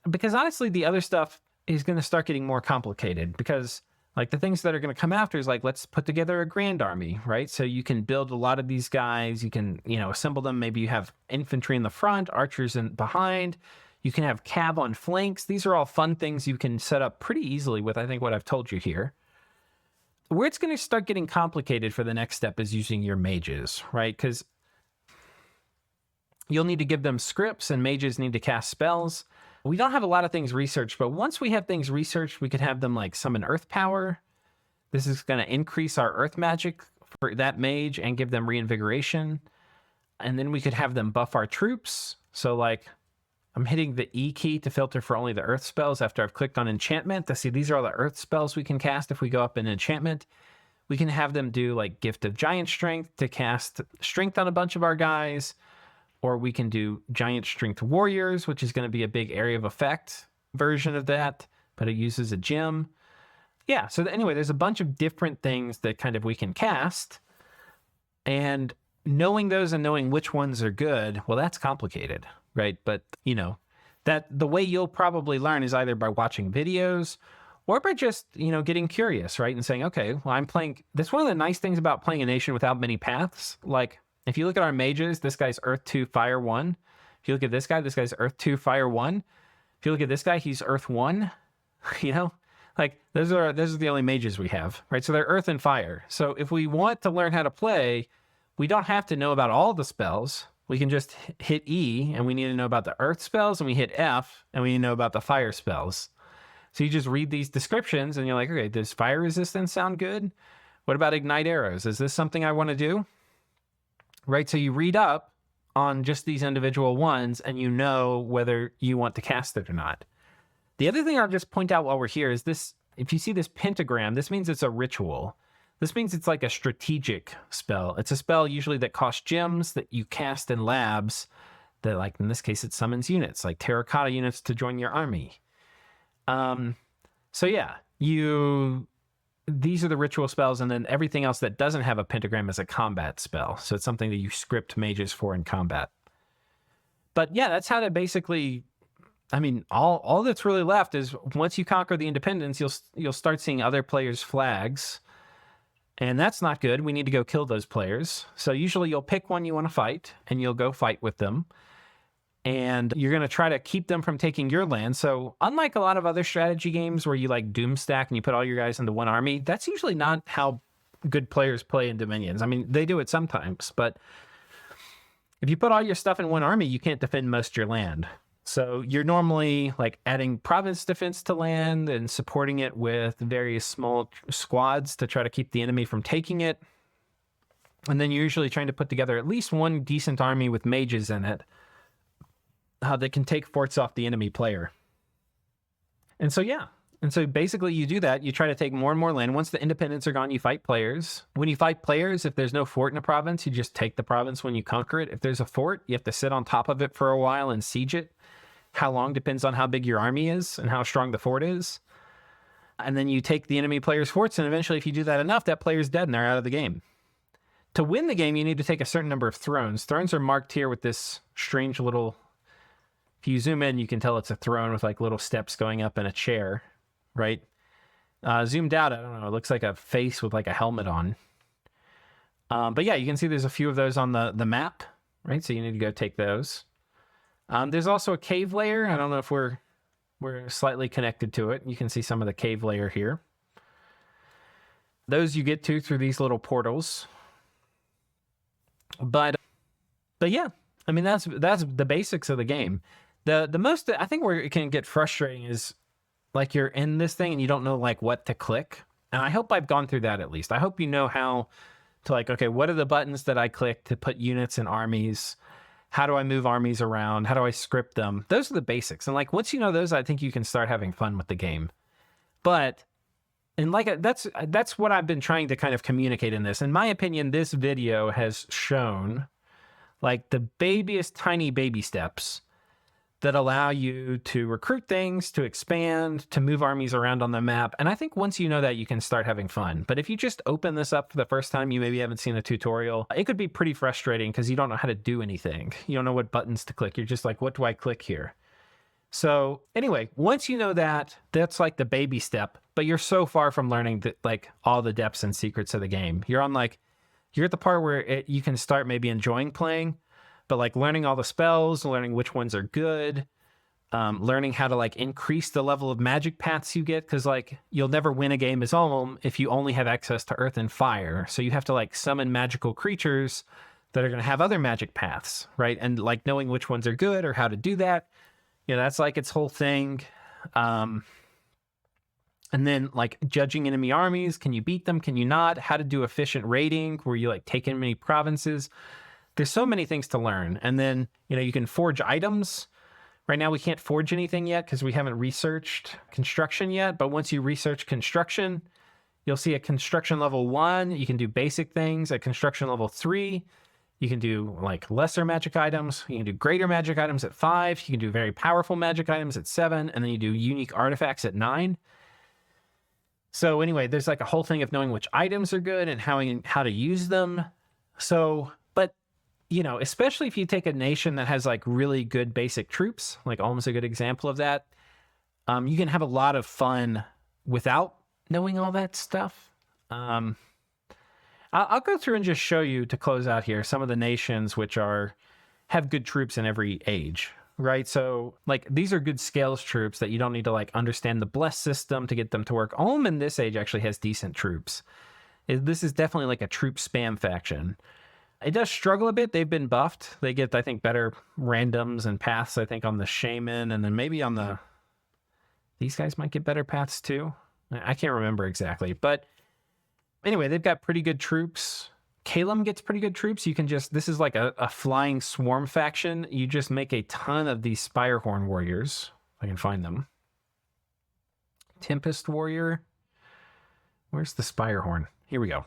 Because honestly, the other stuff is going to start getting more complicated because like the things that are going to come after is like, let's put together a grand army, right? So you can build a lot of these guys. You can, assemble them. Maybe you have infantry in the front, archers in behind. You can have cav on flanks. These are all fun things you can set up pretty easily with, I think, what I've told you here. Where it's going to start getting complicated for the next step is using your mages, right? Because you'll need to give them scripts and mages need to cast spells. We don't have a lot of things researched, but once we have things researched, we could have them like summon earth power. This is going to increase our earth magic for that mage and give them reinvigoration. And then we could have them buff our troops. So like I'm hitting the E key to filter for only the earth spells after I've clicked on enchantment to see these are all the earth spells we can cast if we go up in enchantment. We can have them do like Gift of Giant Strength to cast strength on a bunch of our guys. Or we can do Giant Strength Warriors, which is going to be a big area of effect version of that, but it uses a gem. Yeah, so anyway, there's a bunch of different things that kind of we can cast. And knowing those and knowing which ones are good, well, that's complicated, right? But, that the way you'll probably learn is either by watching videos or by just, getting curious, right? And saying, okay, well, I'm playing... That's one of the nice things about playing a nation without many paths. Like, if you look at our mages, this guy's Earth 2, Fire 1. If you look at this guy's Earth 2, Fire 1. If you look at this guy, he's Earth 1. Like those are the only mages we have, right? So they're Earth and Fire. So if we want to learn how to play, we don't have to know about all the spells. We can just hit E, and we need to know about the Earth spells, and we hit F, and we need to know about the Fire spells. So you just read these descriptions, and you're like, okay, does Fire Resistance sound good? What about Ignite Arrows? Is this something I want to do? Right, so you read up on just these individual ones, and you know whether you want to cast it or not. The other thing I'll just point out while we're here is this, if you see this pentagram, this means it's a ritual. This means it's like a strategic spell. It's a spell usually that costs gems that you cast in labs that, like in this case, it summons units, like terracotta units to join your army. So yeah, these are the ritual spells, and then everything else that doesn't have a pentagram is a combat spell. So it's something that you script mages for in combat. But yeah, that's how to basically... I mean, all that's really left is once you conquer the independence, you'll start seeing other players' flags. And that's not good. We need to go kill those players. So usually you'll pick one you want to fight, and you'll go fight with them. And you're going to try to keep them from taking your land. So unlike a lot of other strategy games where you like doom stack and you put all your guys into one army, that's usually not how good players play in Dominions. I mean, they do it sometimes, but if you put all your stuff in one army, you can't defend most of your land. So you're normally like adding province defense to land and supporting it with various small squads to try to keep the enemy from taking it. And then you're usually trying to put together at least one decent army with mages in it that can take forts off the enemy player. And so, yeah. And so basically you do that. You try to take more and more land. Once the independents are gone, you fight players. When you fight players, if there's no fort in a province, you just take the province when you conquer it. If there's a fort, you have to sit on top of it for a while and siege it. How long depends on how big your army is and how strong the fort is. And then you take the enemy player's forts, and eventually if you do that enough, that player's dead and they're out of the game. To win the game, you need to take a certain number of thrones. Thrones are marked here with this strange little... If you zoom in, you can tell it's a throne with like little steps going up and a chair, right? Zoomed out, I don't know, it looks like a face with like a helmet on. But yeah, you can see there's a few of those on the map, right? So you need to go take those. There's also a cave layer. I don't know if we're slightly connected to it. You can see some of the cave layer here. Those you get to through these little portals. But yeah, I mean, that's the basics of the game. The most, I think where it can get frustrating is like you're in this thing and you don't know like what to click. And I hope I've gone through that at least. I hope you know how to like, okay, what are the buttons that I click to put units in armies? How do I move armies around? How do I script them? Those are the basics. And like once you know those, I think you can start having fun with the game. But and like that's what I've been trying to kind of communicate in this. In my opinion, this video has shown like the tiny baby steps that allow you to recruit things, to expand, to move armies around on the map. And I think once you know that, you can start having fun. But if you just open this up for the first time, you maybe haven't seen a tutorial, it could be pretty frustrating because you don't know how to do anything. You don't know what buttons to click. You're just like, what do I click here? So anyway, once you know that, that's like the baby step, but you're so far from learning like all the depths and secrets of the game. You're at the part where you can start maybe enjoying playing, but like learning all the spells, learning which ones are good, learning how to like increase the level of magic paths you get. Cause like you'll never win a game as Olm if you only have access to earth and fire. So you have to like summon magical creatures that are going to have other magic paths, right? And like knowing which ones are good or how to do that. That's like its whole thing. And then like judging enemy armies, can you beat them? Can you not? How to do efficient raiding where you like take in many provinces. There's so many things to learn. And then, you can forge items. Right now we can't forge anything yet because we haven't researched construction yet. But once you research construction, you'll see at construction level 1, you can do basic things. At construction level 3, you can do like lesser magic items. You can do greater magic items at 5. You can do very powerful magic items at 7. And then you do unique artifacts at 9. So anyway, there's like a whole thing of knowing which items are good and how to use them. So, but, especially if you take a nation that has like really good basic troops, like Ulm's a good example of that, you can have a lot of fun without knowing all that stuff. I'll go through and just show you to close out here some of the nations which have good troops in every age, right? So like these are good scales troops that you don't need to like understand the bless system to get them to work. Ulm in this age actually has decent troops. This is definitely like a troop spam faction. It does struggle a bit. They've been buffed. They get, I think, better randoms and paths, I think, on the shaman, and then maybe on these guys might get better paths too. I can't remember exactly, but anyway, they've got pretty good troops. Calum gets pretty good troops. You can this is like a flying swarm faction. You just make a ton of these Spirehorn warriors. If I can find them. Tempest warrior. Where's the Spirehorn? Here we go.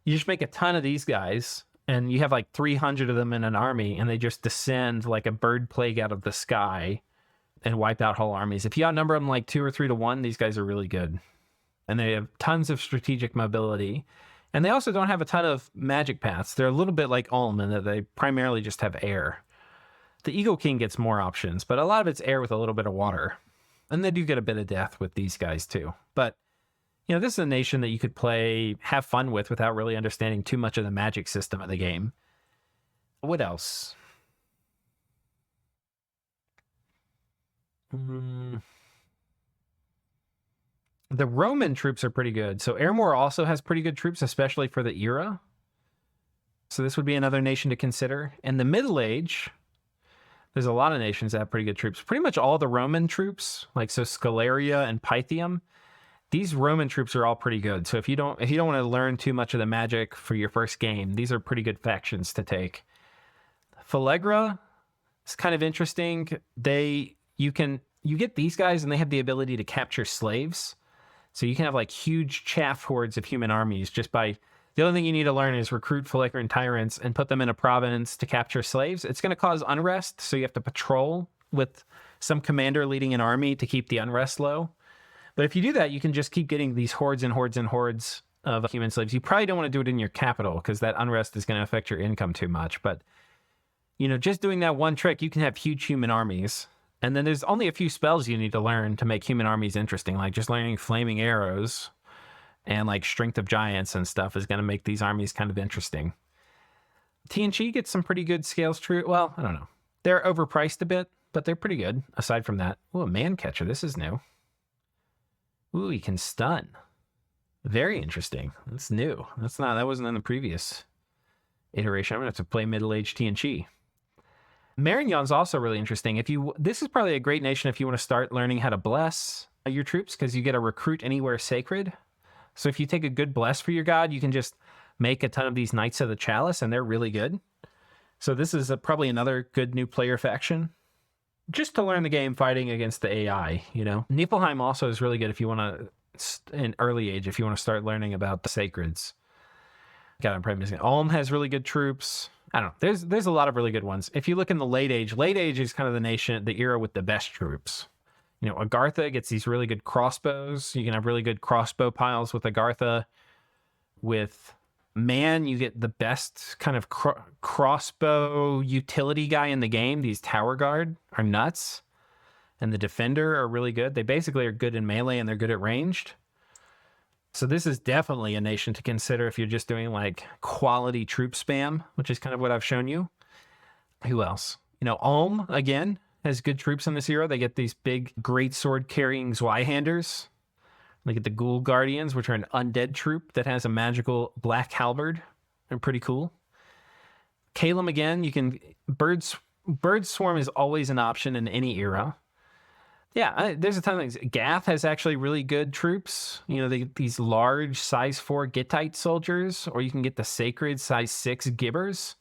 You just make a ton of these guys, and you have like 300 of them in an army, and they just descend like a bird plague out of the sky and wipe out whole armies. If you outnumber them like 2 or 3 to 1, these guys are really good. And they have tons of strategic mobility. And they also don't have a ton of magic paths. They're a little bit like Ulm in that they primarily just have air. The Eagle King gets more options, but a lot of it's air with a little bit of water. And they do get a bit of death with these guys too. But, this is a nation that you could play, have fun with without really understanding too much of the magic system of the game. What else? The Roman troops are pretty good. So Airmore also has pretty good troops, especially for the era. So this would be another nation to consider. In the Middle Age, there's a lot of nations that have pretty good troops. Pretty much all the Roman troops, like so Scaleria and Pythium, these Roman troops are all pretty good. So if you don't want to learn too much of the magic for your first game, these are pretty good factions to take. Phalegra is kind of interesting. You get these guys and they have the ability to capture slaves. So you can have like huge chaff hordes of human armies just by, the only thing you need to learn is recruit Phalegra tyrants and put them in a province to capture slaves. It's going to cause unrest, so you have to patrol with some commander leading an army to keep the unrest low. But if you do that, you can just keep getting these hordes and hordes and hordes of human slaves. You probably don't want to do it in your capital because that unrest is going to affect your income too much. But, just doing that one trick, you can have huge human armies. And then there's only a few spells you need to learn to make human armies interesting, like just learning flaming arrows and like strength of giants and stuff is going to make these armies kind of interesting. TNG gets some pretty good scales true. Well, I don't know. They're overpriced a bit, but they're pretty good aside from that. Oh, a man catcher. This is new. Ooh, he can stun. Very interesting. That's new. That wasn't in the previous iteration. I'm going to have to play middle-aged TNG. Marignon's also really interesting. This is probably a great nation if you want to start learning how to bless your troops, because you get a recruit anywhere sacred. So if you take a good bless for your god, you can just make a ton of these Knights of the Chalice, and they're really good. So this is probably another good new player faction. Just to learn the game fighting against the AI, you know. Niflheim also is really good if you want to, in early age, if you want to start learning about the sacreds. God, I'm probably missing. Ulm has really good troops. I don't know. There's a lot of really good ones. If you look in the late age is kind of the era with the best troops. You know, Agartha gets these really good crossbows. You can have really good crossbow piles with Agartha. With Man, you get the best kind of crossbow utility guy in the game. These Tower Guard are nuts. And the Defender are really good. They basically are good in melee and they're good at ranged. So this is definitely a nation to consider if you're just doing like quality troop spam, which is kind of what I've shown you. Who else? You know, Ulm, again, has good troops in this era. They get these big greatsword carrying Zweihanders. They get the Ghoul Guardians, which are an undead troop that has a magical black halberd. They're pretty cool. Kalem, again, you can... Bird Swarm is always an option in any era. Yeah, there's a ton of things. Gath has actually really good troops. You know, these large size 4 Gittite soldiers, or you can get the sacred size 6 Gibbers.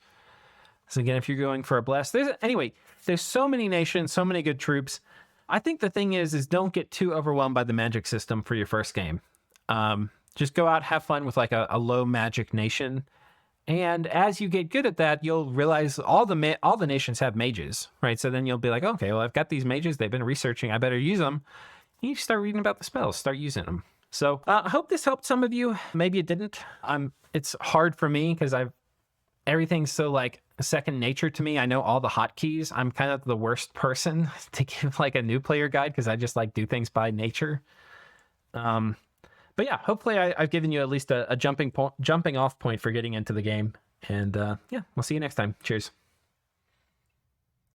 So again, if you're going for a bless, there's so many nations, so many good troops. I think the thing is don't get too overwhelmed by the magic system for your first game. Just go out, have fun with like a low magic nation. And as you get good at that, you'll realize all the nations have mages, right? So then you'll be like, okay, well, I've got these mages. They've been researching. I better use them. You start reading about the spells, start using them. So I hope this helped some of you. Maybe it didn't. It's hard for me because everything's so like second nature to me. I know all the hotkeys. I'm kind of the worst person to give like a new player guide because I just like do things by nature. But yeah, hopefully I've given you at least a jumping off point for getting into the game. And yeah, we'll see you next time. Cheers.